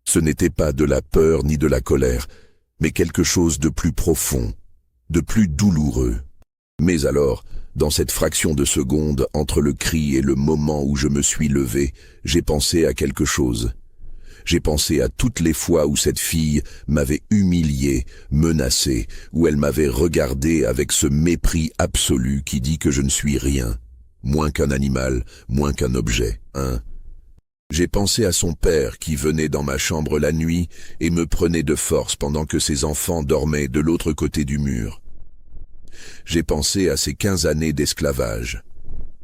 Ce n'était pas de la peur ni de la colère, mais quelque chose de plus profond, de plus douloureux. Mais alors, dans cette fraction de seconde, entre le cri et le moment où je me suis levé, j'ai pensé à quelque chose. J'ai pensé à toutes les fois où cette fille m'avait humilié, menacé, où elle m'avait regardé avec ce mépris absolu qui dit que je ne suis rien, moins qu'un animal, moins qu'un objet, hein. J'ai pensé à son père qui venait dans ma chambre la nuit et me prenait de force pendant que ses enfants dormaient de l'autre côté du mur. J'ai pensé à ces 15 années d'esclavage,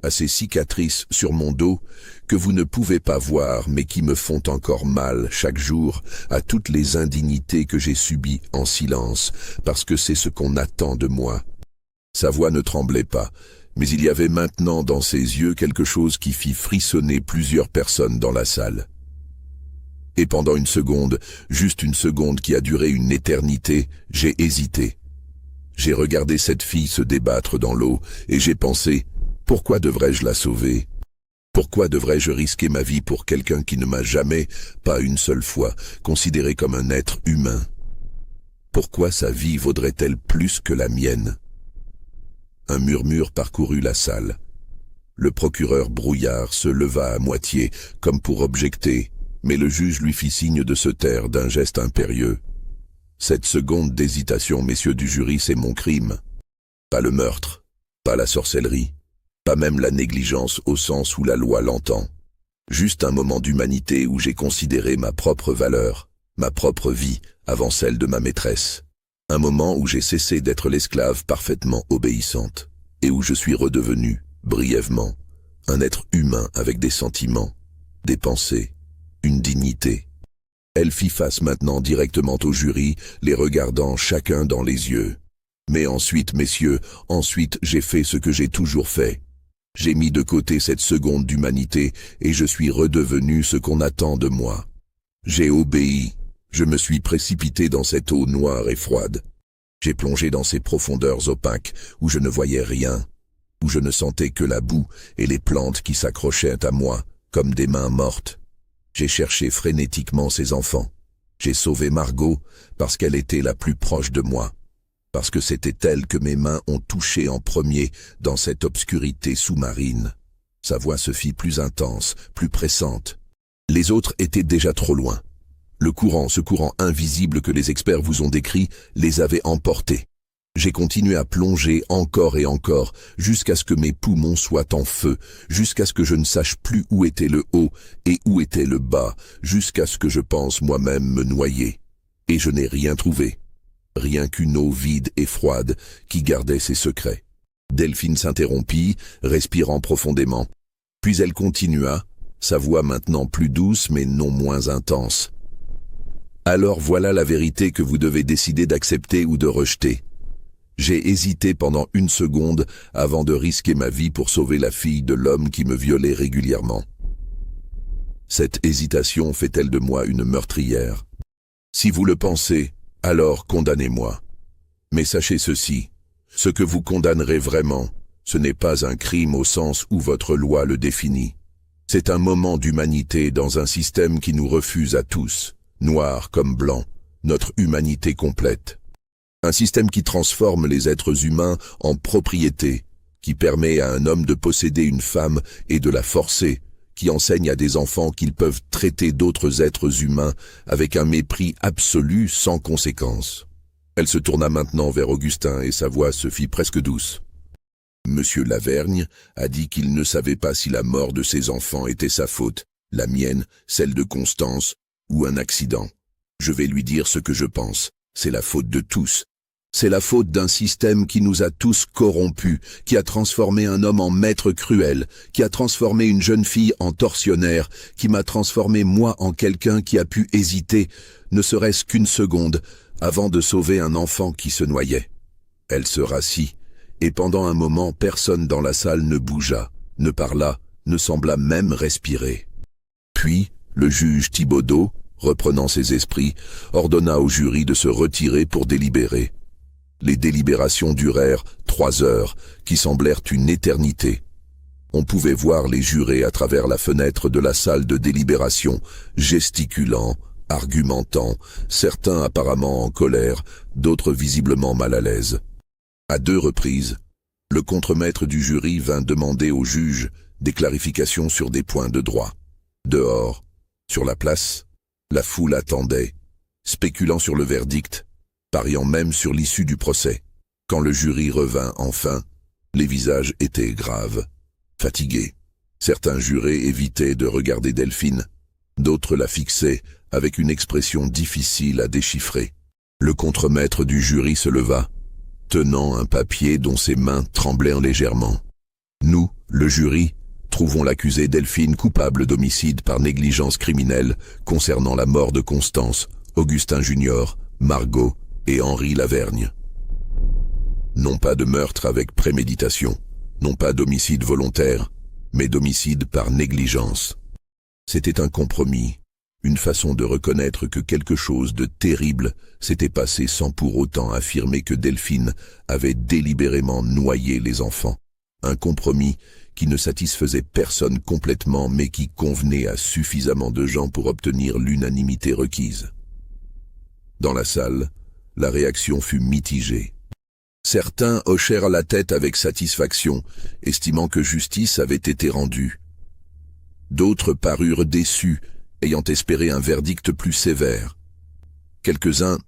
à ces cicatrices sur mon dos que vous ne pouvez pas voir mais qui me font encore mal chaque jour, à toutes les indignités que j'ai subies en silence, parce que c'est ce qu'on attend de moi. Sa voix ne tremblait pas, mais il y avait maintenant dans ses yeux quelque chose qui fit frissonner plusieurs personnes dans la salle. Et pendant une seconde, juste une seconde qui a duré une éternité, j'ai hésité. J'ai regardé cette fille se débattre dans l'eau et j'ai pensé, pourquoi devrais-je la sauver? Pourquoi devrais-je risquer ma vie pour quelqu'un qui ne m'a jamais, pas une seule fois, considéré comme un être humain? Pourquoi sa vie vaudrait-elle plus que la mienne? Un murmure parcourut la salle. Le procureur Brouillard se leva à moitié, comme pour objecter, mais le juge lui fit signe de se taire d'un geste impérieux. Cette seconde d'hésitation, messieurs du jury, c'est mon crime. Pas le meurtre, pas la sorcellerie, pas même la négligence au sens où la loi l'entend. Juste un moment d'humanité où j'ai considéré ma propre valeur, ma propre vie, avant celle de ma maîtresse. Un moment où j'ai cessé d'être l'esclave parfaitement obéissante, et où je suis redevenu, brièvement, un être humain avec des sentiments, des pensées, une dignité. Elle fit face maintenant directement au jury, les regardant chacun dans les yeux. Mais ensuite, messieurs, ensuite j'ai fait ce que j'ai toujours fait. J'ai mis de côté cette seconde d'humanité et je suis redevenu ce qu'on attend de moi. J'ai obéi. Je me suis précipité dans cette eau noire et froide. J'ai plongé dans ces profondeurs opaques où je ne voyais rien, où je ne sentais que la boue et les plantes qui s'accrochaient à moi comme des mains mortes. J'ai cherché frénétiquement ces enfants. J'ai sauvé Margot parce qu'elle était la plus proche de moi, parce que c'était elle que mes mains ont touché en premier dans cette obscurité sous-marine. Sa voix se fit plus intense, plus pressante. Les autres étaient déjà trop loin. Ce courant invisible que les experts vous ont décrit, les avait emportés. J'ai continué à plonger encore et encore, jusqu'à ce que mes poumons soient en feu, jusqu'à ce que je ne sache plus où était le haut et où était le bas, jusqu'à ce que je pense moi-même me noyer. Et je n'ai rien trouvé. Rien qu'une eau vide et froide qui gardait ses secrets. Delphine s'interrompit, respirant profondément. Puis elle continua, sa voix maintenant plus douce mais non moins intense. Alors voilà la vérité que vous devez décider d'accepter ou de rejeter. J'ai hésité pendant une seconde avant de risquer ma vie pour sauver la fille de l'homme qui me violait régulièrement. Cette hésitation fait-elle de moi une meurtrière? Si vous le pensez, alors condamnez-moi. Mais sachez ceci, ce que vous condamnerez vraiment, ce n'est pas un crime au sens où votre loi le définit. C'est un moment d'humanité dans un système qui nous refuse à tous, noirs comme blancs, notre humanité complète. Un système qui transforme les êtres humains en propriété, qui permet à un homme de posséder une femme et de la forcer, qui enseigne à des enfants qu'ils peuvent traiter d'autres êtres humains avec un mépris absolu sans conséquence. Elle se tourna maintenant vers Augustin et sa voix se fit presque douce. Monsieur Lavergne a dit qu'il ne savait pas si la mort de ses enfants était sa faute, la mienne, celle de Constance, ou un accident. Je vais lui dire ce que je pense. C'est la faute de tous. C'est la faute d'un système qui nous a tous corrompus, qui a transformé un homme en maître cruel, qui a transformé une jeune fille en tortionnaire, qui m'a transformé moi en quelqu'un qui a pu hésiter, ne serait-ce qu'une seconde, avant de sauver un enfant qui se noyait. Elle se rassit, et pendant un moment personne dans la salle ne bougea, ne parla, ne sembla même respirer. Puis, le juge Thibaudeau, reprenant ses esprits, ordonna au jury de se retirer pour délibérer. Les délibérations durèrent 3 heures, qui semblèrent une éternité. On pouvait voir les jurés à travers la fenêtre de la salle de délibération, gesticulant, argumentant, certains apparemment en colère, d'autres visiblement mal à l'aise. À 2 reprises, le contremaître du jury vint demander au juge des clarifications sur des points de droit. Dehors, sur la place, la foule attendait, spéculant sur le verdict, pariant même sur l'issue du procès. Quand le jury revint enfin, les visages étaient graves, fatigués. Certains jurés évitaient de regarder Delphine, d'autres la fixaient avec une expression difficile à déchiffrer. Le contremaître du jury se leva, tenant un papier dont ses mains tremblaient légèrement. Nous, le jury, trouvons l'accusée Delphine coupable d'homicide par négligence criminelle concernant la mort de Constance, Augustin Junior, Margot et Henri Lavergne. Non pas de meurtre avec préméditation, non pas d'homicide volontaire, mais d'homicide par négligence. C'était un compromis, une façon de reconnaître que quelque chose de terrible s'était passé sans pour autant affirmer que Delphine avait délibérément noyé les enfants. Un compromis qui ne satisfaisait personne complètement mais qui convenait à suffisamment de gens pour obtenir l'unanimité requise. Dans la salle, la réaction fut mitigée. Certains hochèrent la tête avec satisfaction, estimant que justice avait été rendue. D'autres parurent déçus, ayant espéré un verdict plus sévère. Quelques-uns,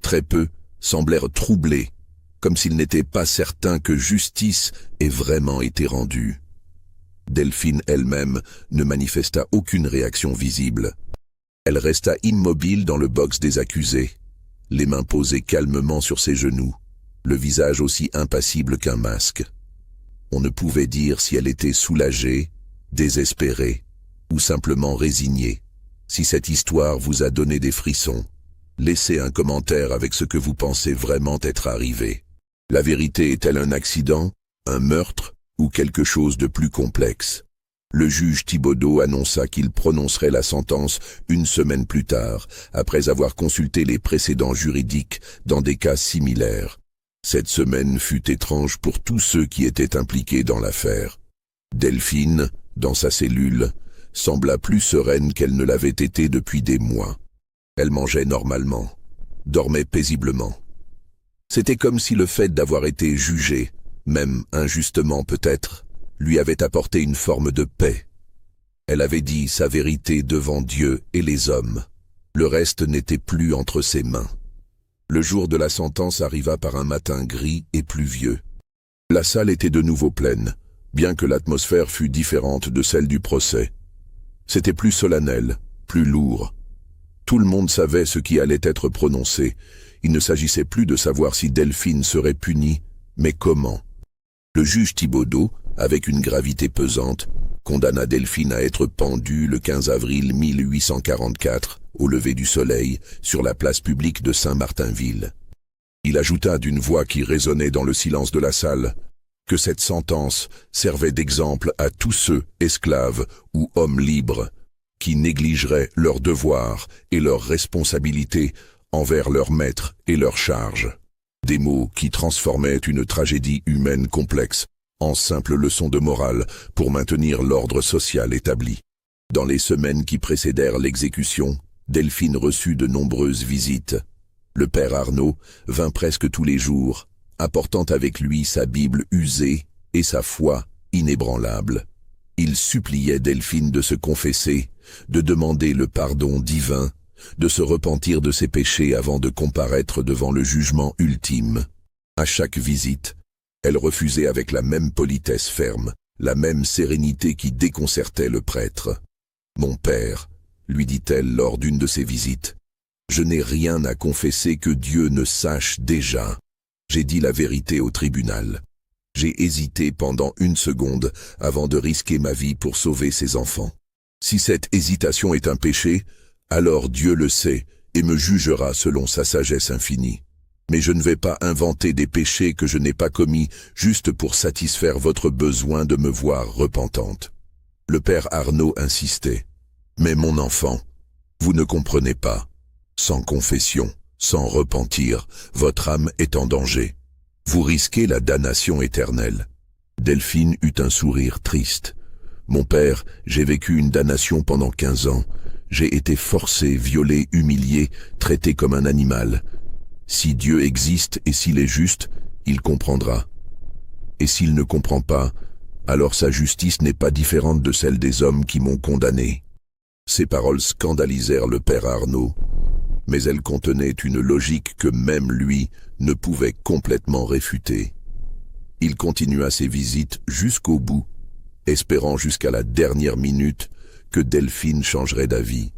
très peu, semblèrent troublés, comme s'ils n'étaient pas certains que justice ait vraiment été rendue. Delphine elle-même ne manifesta aucune réaction visible. Elle resta immobile dans le box des accusés, les mains posées calmement sur ses genoux, le visage aussi impassible qu'un masque. On ne pouvait dire si elle était soulagée, désespérée ou simplement résignée. Si cette histoire vous a donné des frissons, laissez un commentaire avec ce que vous pensez vraiment être arrivé. La vérité est-elle un accident, un meurtre ou quelque chose de plus complexe? Le juge Thibaudeau annonça qu'il prononcerait la sentence 1 semaine plus tard, après avoir consulté les précédents juridiques dans des cas similaires. Cette semaine fut étrange pour tous ceux qui étaient impliqués dans l'affaire. Delphine, dans sa cellule, sembla plus sereine qu'elle ne l'avait été depuis des mois. Elle mangeait normalement, dormait paisiblement. C'était comme si le fait d'avoir été jugée, même injustement peut-être, lui avait apporté une forme de paix. Elle avait dit sa vérité devant Dieu et les hommes. Le reste n'était plus entre ses mains. Le jour de la sentence arriva par un matin gris et pluvieux. La salle était de nouveau pleine, bien que l'atmosphère fût différente de celle du procès. C'était plus solennel, plus lourd. Tout le monde savait ce qui allait être prononcé. Il ne s'agissait plus de savoir si Delphine serait punie, mais comment. Le juge Thibaudeau, avec une gravité pesante, condamna Delphine à être pendue le 15 avril 1844, au lever du soleil, sur la place publique de Saint-Martinville. Il ajouta d'une voix qui résonnait dans le silence de la salle, que cette sentence servait d'exemple à tous ceux, esclaves ou hommes libres, qui négligeraient leurs devoirs et leurs responsabilités envers leurs maîtres et leurs charges. Des mots qui transformaient une tragédie humaine complexe en simple leçon de morale pour maintenir l'ordre social établi. Dans les semaines qui précédèrent l'exécution, Delphine reçut de nombreuses visites. Le père Arnaud vint presque tous les jours, apportant avec lui sa Bible usée et sa foi inébranlable. Il suppliait Delphine de se confesser, de demander le pardon divin, de se repentir de ses péchés avant de comparaître devant le jugement ultime. À chaque visite, elle refusait avec la même politesse ferme, la même sérénité qui déconcertait le prêtre. « Mon père, lui dit-elle lors d'une de ses visites, je n'ai rien à confesser que Dieu ne sache déjà. J'ai dit la vérité au tribunal. J'ai hésité pendant 1 seconde avant de risquer ma vie pour sauver ses enfants. Si cette hésitation est un péché, alors Dieu le sait et me jugera selon sa sagesse infinie. Mais je ne vais pas inventer des péchés que je n'ai pas commis juste pour satisfaire votre besoin de me voir repentante. » Le père Arnaud insistait. « Mais mon enfant, Vous ne comprenez pas. Sans confession, sans repentir, votre âme est en danger. Vous risquez la damnation éternelle. Delphine eut un sourire triste. Mon père, j'ai vécu une damnation pendant 15 ans. J'ai été forcé, violé, humilié, traité comme un animal. Si Dieu existe et s'il est juste, il comprendra. Et s'il ne comprend pas, alors sa justice n'est pas différente de celle des hommes qui m'ont condamné. Ces paroles scandalisèrent le père Arnaud, mais elles contenaient une logique que même lui ne pouvait complètement réfuter. Il continua ses visites jusqu'au bout, espérant jusqu'à la dernière minute que Delphine changerait d'avis.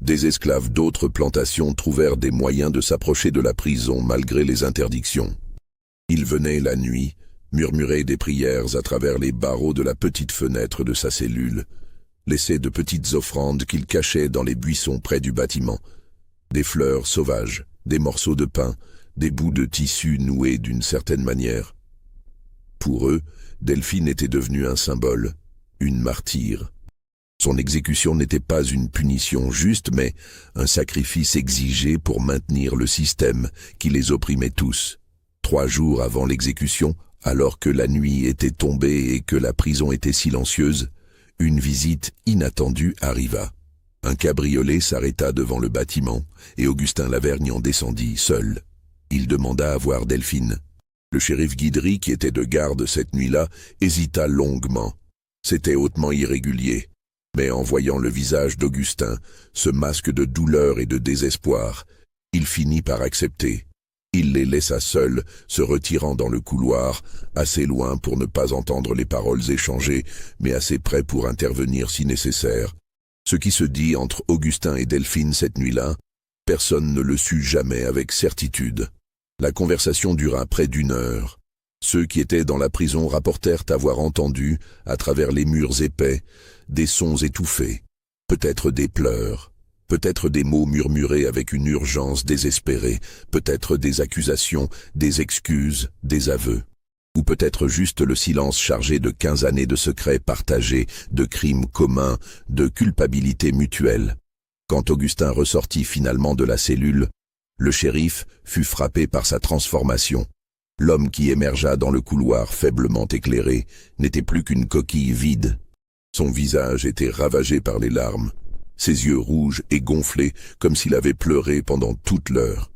Des esclaves d'autres plantations trouvèrent des moyens de s'approcher de la prison malgré les interdictions. Ils venaient la nuit, murmurer des prières à travers les barreaux de la petite fenêtre de sa cellule, laissaient de petites offrandes qu'ils cachaient dans les buissons près du bâtiment, des fleurs sauvages, des morceaux de pain, des bouts de tissu noués d'une certaine manière. Pour eux, Delphine était devenue un symbole, une martyre. Son exécution n'était pas une punition juste, mais un sacrifice exigé pour maintenir le système qui les opprimait tous. 3 jours avant l'exécution, alors que la nuit était tombée et que la prison était silencieuse, une visite inattendue arriva. Un cabriolet s'arrêta devant le bâtiment et Augustin Lavergne en descendit seul. Il demanda à voir Delphine. Le shérif Guidry, qui était de garde cette nuit-là, hésita longuement. C'était hautement irrégulier. Mais en voyant le visage d'Augustin, ce masque de douleur et de désespoir, il finit par accepter. Il les laissa seuls, se retirant dans le couloir, assez loin pour ne pas entendre les paroles échangées, mais assez près pour intervenir si nécessaire. Ce qui se dit entre Augustin et Delphine cette nuit-là, personne ne le sut jamais avec certitude. La conversation dura près d'1 heure. Ceux qui étaient dans la prison rapportèrent avoir entendu, à travers les murs épais, des sons étouffés, peut-être des pleurs, peut-être des mots murmurés avec une urgence désespérée, peut-être des accusations, des excuses, des aveux, ou peut-être juste le silence chargé de 15 années de secrets partagés, de crimes communs, de culpabilité mutuelle. Quand Augustin ressortit finalement de la cellule, le shérif fut frappé par sa transformation. L'homme qui émergea dans le couloir faiblement éclairé n'était plus qu'une coquille vide. Son visage était ravagé par les larmes, ses yeux rouges et gonflés comme s'il avait pleuré pendant toute l'heure.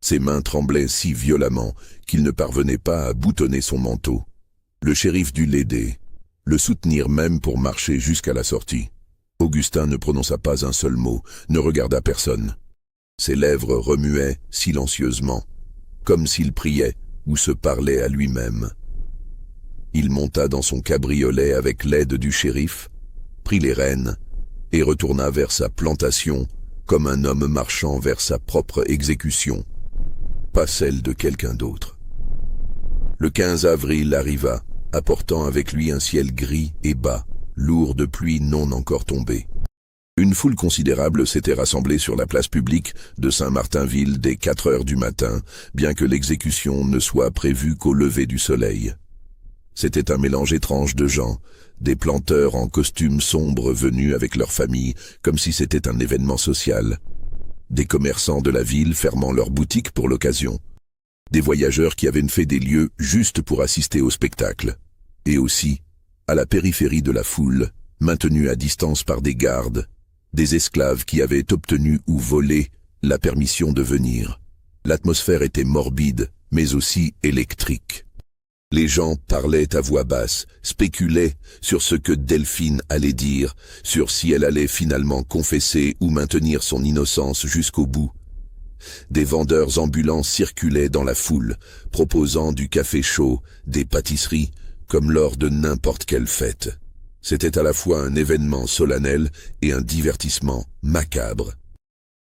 Ses mains tremblaient si violemment qu'il ne parvenait pas à boutonner son manteau. Le shérif dut l'aider, le soutenir même pour marcher jusqu'à la sortie. Augustin ne prononça pas un seul mot, ne regarda personne. Ses lèvres remuaient silencieusement, comme s'il priait ou se parlait à lui-même. Il monta dans son cabriolet avec l'aide du shérif, prit les rênes et retourna vers sa plantation comme un homme marchant vers sa propre exécution, pas celle de quelqu'un d'autre. Le 15 avril arriva, apportant avec lui un ciel gris et bas, lourd de pluie non encore tombée. Une foule considérable s'était rassemblée sur la place publique de Saint-Martinville dès 4 heures du matin, bien que l'exécution ne soit prévue qu'au lever du soleil. C'était un mélange étrange de gens, des planteurs en costumes sombres venus avec leurs familles, comme si c'était un événement social, des commerçants de la ville fermant leurs boutiques pour l'occasion, des voyageurs qui avaient fait des lieux juste pour assister au spectacle, et aussi, à la périphérie de la foule, maintenus à distance par des gardes, des esclaves qui avaient obtenu ou volé la permission de venir. L'atmosphère était morbide, mais aussi électrique. Les gens parlaient à voix basse, spéculaient sur ce que Delphine allait dire, sur si elle allait finalement confesser ou maintenir son innocence jusqu'au bout. Des vendeurs ambulants circulaient dans la foule, proposant du café chaud, des pâtisseries, comme lors de n'importe quelle fête. C'était à la fois un événement solennel et un divertissement macabre.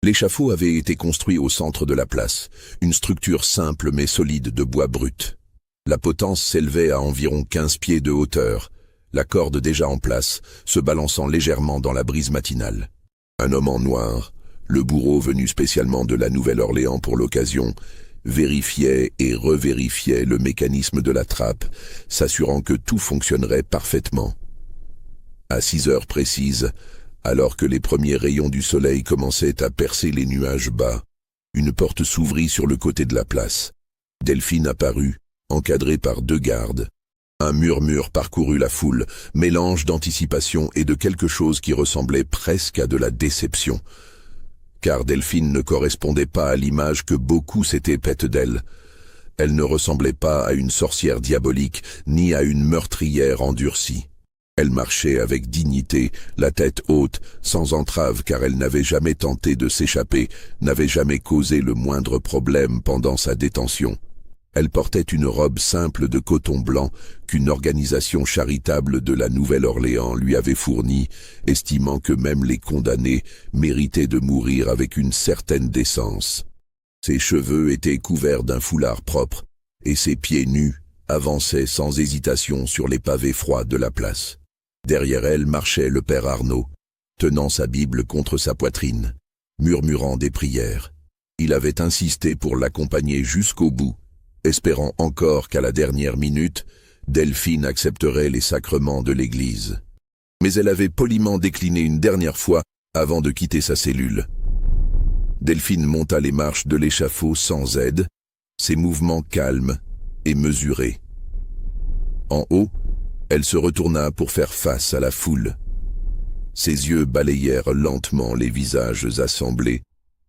L'échafaud avait été construit au centre de la place, une structure simple mais solide de bois brut. La potence s'élevait à environ 15 pieds de hauteur, la corde déjà en place, se balançant légèrement dans la brise matinale. Un homme en noir, le bourreau venu spécialement de la Nouvelle-Orléans pour l'occasion, vérifiait et revérifiait le mécanisme de la trappe, s'assurant que tout fonctionnerait parfaitement. À 6 heures précises, Alors que les premiers rayons du soleil commençaient à percer les nuages bas, une porte s'ouvrit sur le côté de la place. Delphine apparut, encadrée par 2 gardes. Un murmure parcourut la foule, mélange d'anticipation et de quelque chose qui ressemblait presque à de la déception. Car Delphine ne correspondait pas à l'image que beaucoup s'étaient faite d'elle. Elle ne ressemblait pas à une sorcière diabolique, ni à une meurtrière endurcie. Elle marchait avec dignité, la tête haute, sans entrave car elle n'avait jamais tenté de s'échapper, n'avait jamais causé le moindre problème pendant sa détention. Elle portait une robe simple de coton blanc qu'une organisation charitable de la Nouvelle-Orléans lui avait fournie, estimant que même les condamnés méritaient de mourir avec une certaine décence. Ses cheveux étaient couverts d'un foulard propre, et ses pieds nus avançaient sans hésitation sur les pavés froids de la place. Derrière elle marchait le père Arnaud, tenant sa Bible contre sa poitrine, murmurant des prières. Il avait insisté pour l'accompagner jusqu'au bout, espérant encore qu'à la dernière minute, Delphine accepterait les sacrements de l'Église. Mais elle avait poliment décliné une dernière fois avant de quitter sa cellule. Delphine monta les marches de l'échafaud sans aide, ses mouvements calmes et mesurés. En haut, elle se retourna pour faire face à la foule. Ses yeux balayèrent lentement les visages assemblés,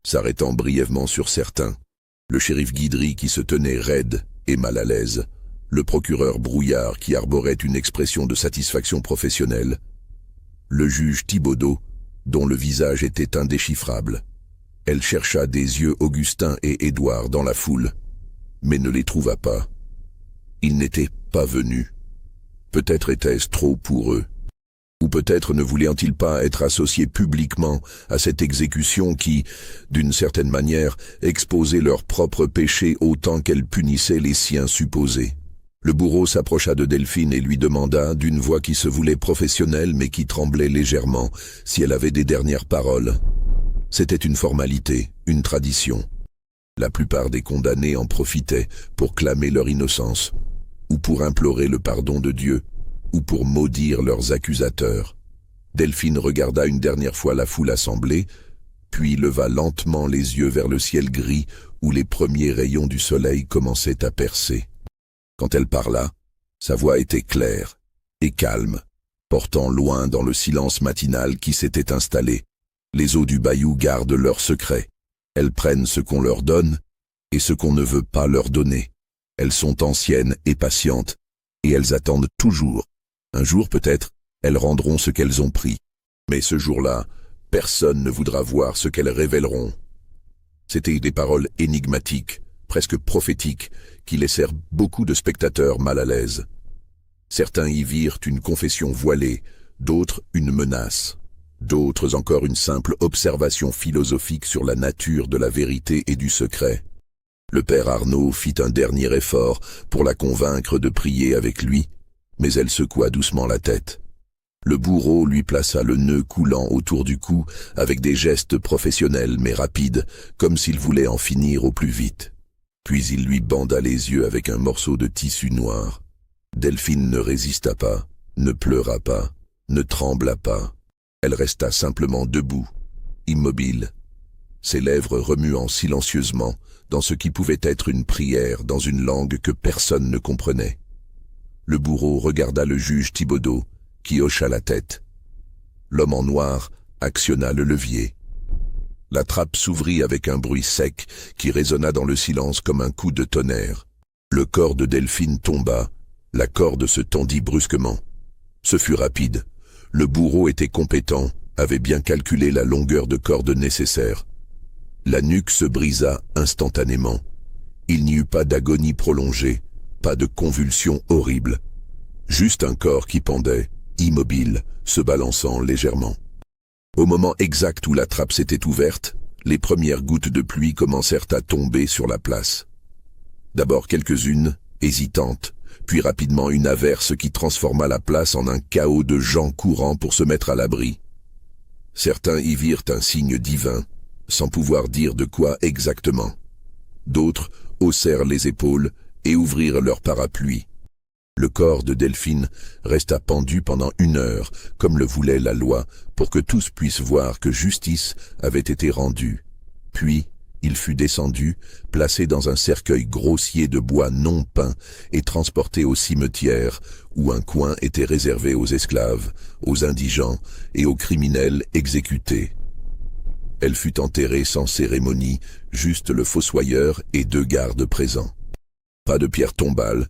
s'arrêtant brièvement sur certains. Le shérif Guidry qui se tenait raide et mal à l'aise, le procureur Brouillard qui arborait une expression de satisfaction professionnelle, le juge Thibaudeau, dont le visage était indéchiffrable. Elle chercha des yeux Augustin et Édouard dans la foule, mais ne les trouva pas. Ils n'étaient pas venus. Peut-être était-ce trop pour eux. Ou peut-être ne voulaient-ils pas être associés publiquement à cette exécution qui, d'une certaine manière, exposait leurs propres péchés autant qu'elle punissait les siens supposés. Le bourreau s'approcha de Delphine et lui demanda, d'une voix qui se voulait professionnelle mais qui tremblait légèrement, si elle avait des dernières paroles. C'était une formalité, une tradition. La plupart des condamnés en profitaient pour clamer leur innocence, ou pour implorer le pardon de Dieu, ou pour maudire leurs accusateurs. Delphine regarda une dernière fois la foule assemblée, puis leva lentement les yeux vers le ciel gris où les premiers rayons du soleil commençaient à percer. Quand elle parla, sa voix était claire et calme, portant loin dans le silence matinal qui s'était installé. Les eaux du bayou gardent leurs secrets. Elles prennent ce qu'on leur donne et ce qu'on ne veut pas leur donner. Elles sont anciennes et patientes, et elles attendent toujours. Un jour peut-être, elles rendront ce qu'elles ont pris. Mais ce jour-là, personne ne voudra voir ce qu'elles révéleront. C'étaient des paroles énigmatiques, presque prophétiques, qui laissèrent beaucoup de spectateurs mal à l'aise. Certains y virent une confession voilée, d'autres une menace, d'autres encore une simple observation philosophique sur la nature de la vérité et du secret. Le père Arnaud fit un dernier effort pour la convaincre de prier avec lui, mais elle secoua doucement la tête. Le bourreau lui plaça le nœud coulant autour du cou avec des gestes professionnels mais rapides, comme s'il voulait en finir au plus vite. Puis il lui banda les yeux avec un morceau de tissu noir. Delphine ne résista pas, ne pleura pas, ne trembla pas. Elle resta simplement debout, immobile, ses lèvres remuant silencieusement dans ce qui pouvait être une prière dans une langue que personne ne comprenait. Le bourreau regarda le juge Thibaudeau, qui hocha la tête. L'homme en noir actionna le levier. La trappe s'ouvrit avec un bruit sec qui résonna dans le silence comme un coup de tonnerre. Le corps de Delphine tomba, la corde se tendit brusquement. Ce fut rapide. Le bourreau était compétent, avait bien calculé la longueur de corde nécessaire. La nuque se brisa instantanément. Il n'y eut pas d'agonie prolongée, pas de convulsion horrible. Juste un corps qui pendait, immobile, se balançant légèrement. Au moment exact où la trappe s'était ouverte, les premières gouttes de pluie commencèrent à tomber sur la place. D'abord quelques-unes, hésitantes, puis rapidement une averse qui transforma la place en un chaos de gens courant pour se mettre à l'abri. Certains y virent un signe divin, sans pouvoir dire de quoi exactement. D'autres haussèrent les épaules et ouvrirent leurs parapluies. Le corps de Delphine resta pendu pendant 1 heure, comme le voulait la loi, pour que tous puissent voir que justice avait été rendue. Puis, il fut descendu, placé dans un cercueil grossier de bois non peint et transporté au cimetière, où un coin était réservé aux esclaves, aux indigents et aux criminels exécutés. Elle fut enterrée sans cérémonie, juste le fossoyeur et 2 gardes présents. Pas de pierre tombale,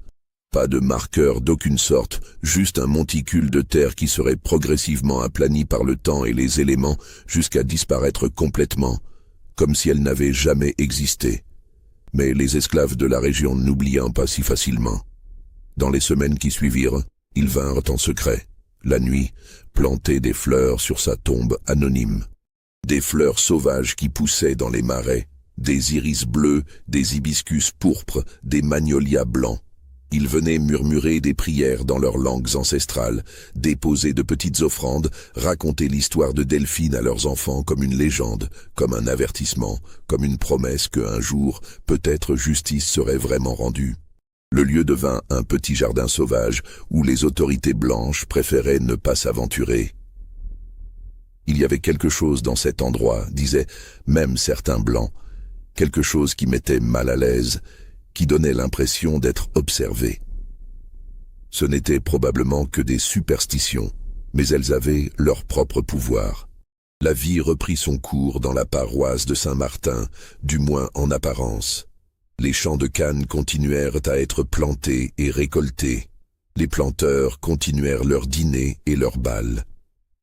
pas de marqueur d'aucune sorte, juste un monticule de terre qui serait progressivement aplani par le temps et les éléments jusqu'à disparaître complètement, comme si elle n'avait jamais existé. Mais les esclaves de la région n'oubliant pas si facilement. Dans les semaines qui suivirent, ils vinrent en secret, la nuit, planter des fleurs sur sa tombe anonyme. Des fleurs sauvages qui poussaient dans les marais, des iris bleus, des hibiscus pourpres, des magnolias blancs. Ils venaient murmurer des prières dans leurs langues ancestrales, déposer de petites offrandes, raconter l'histoire de Delphine à leurs enfants comme une légende, comme un avertissement, comme une promesse qu'un jour, peut-être justice serait vraiment rendue. Le lieu devint un petit jardin sauvage où les autorités blanches préféraient ne pas s'aventurer. Il y avait quelque chose dans cet endroit, disaient même certains blancs, quelque chose qui mettait mal à l'aise, qui donnait l'impression d'être observé. Ce n'étaient probablement que des superstitions, mais elles avaient leur propre pouvoir. La vie reprit son cours dans la paroisse de Saint-Martin, du moins en apparence. Les champs de canne continuèrent à être plantés et récoltés. Les planteurs continuèrent leurs dîners et leurs bals.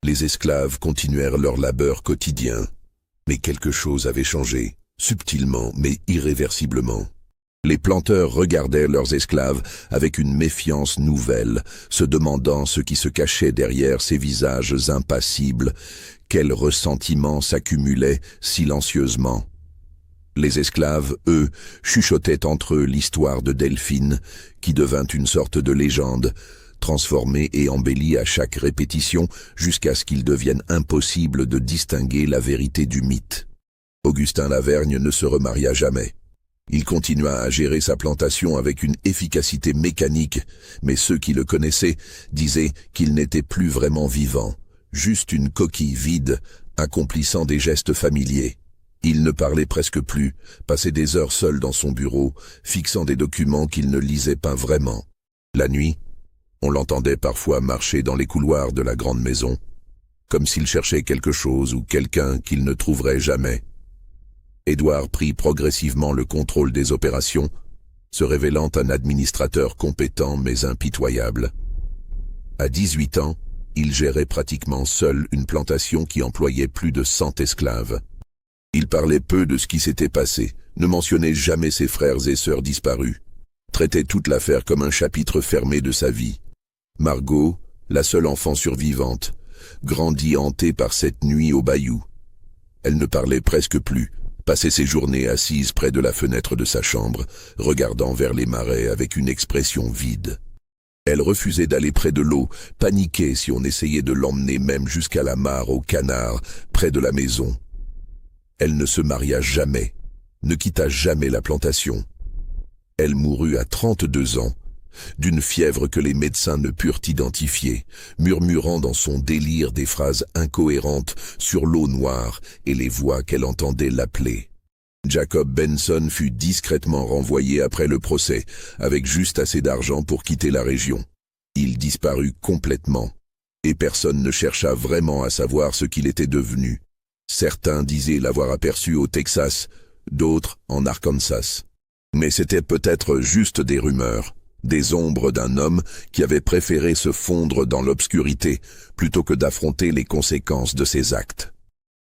Les esclaves continuèrent leur labeur quotidien. Mais quelque chose avait changé, subtilement mais irréversiblement. Les planteurs regardaient leurs esclaves avec une méfiance nouvelle, se demandant ce qui se cachait derrière ces visages impassibles, quels ressentiments s'accumulaient silencieusement. Les esclaves, eux, chuchotaient entre eux l'histoire de Delphine, qui devint une sorte de légende, transformée et embellie à chaque répétition jusqu'à ce qu'il devienne impossible de distinguer la vérité du mythe. Augustin Lavergne ne se remaria jamais. Il continua à gérer sa plantation avec une efficacité mécanique, mais ceux qui le connaissaient disaient qu'il n'était plus vraiment vivant, juste une coquille vide, accomplissant des gestes familiers. Il ne parlait presque plus, passait des heures seul dans son bureau, fixant des documents qu'il ne lisait pas vraiment. La nuit, on l'entendait parfois marcher dans les couloirs de la grande maison, comme s'il cherchait quelque chose ou quelqu'un qu'il ne trouverait jamais. Édouard prit progressivement le contrôle des opérations, se révélant un administrateur compétent mais impitoyable. À 18 ans, il gérait pratiquement seul une plantation qui employait plus de 100 esclaves. Il parlait peu de ce qui s'était passé, ne mentionnait jamais ses frères et sœurs disparus, traitait toute l'affaire comme un chapitre fermé de sa vie. Margot, la seule enfant survivante, grandit hantée par cette nuit au bayou. Elle ne parlait presque plus, passait ses journées assise près de la fenêtre de sa chambre, regardant vers les marais avec une expression vide. Elle refusait d'aller près de l'eau, paniquait si on essayait de l'emmener même jusqu'à la mare aux canards, près de la maison. Elle ne se maria jamais, ne quitta jamais la plantation. Elle mourut à 32 ans, d'une fièvre que les médecins ne purent identifier, murmurant dans son délire des phrases incohérentes sur l'eau noire et les voix qu'elle entendait l'appeler. Jacob Benson fut discrètement renvoyé après le procès, avec juste assez d'argent pour quitter la région. Il disparut complètement, et personne ne chercha vraiment à savoir ce qu'il était devenu. Certains disaient l'avoir aperçu au Texas, d'autres en Arkansas. Mais c'était peut-être juste des rumeurs, des ombres d'un homme qui avait préféré se fondre dans l'obscurité plutôt que d'affronter les conséquences de ses actes.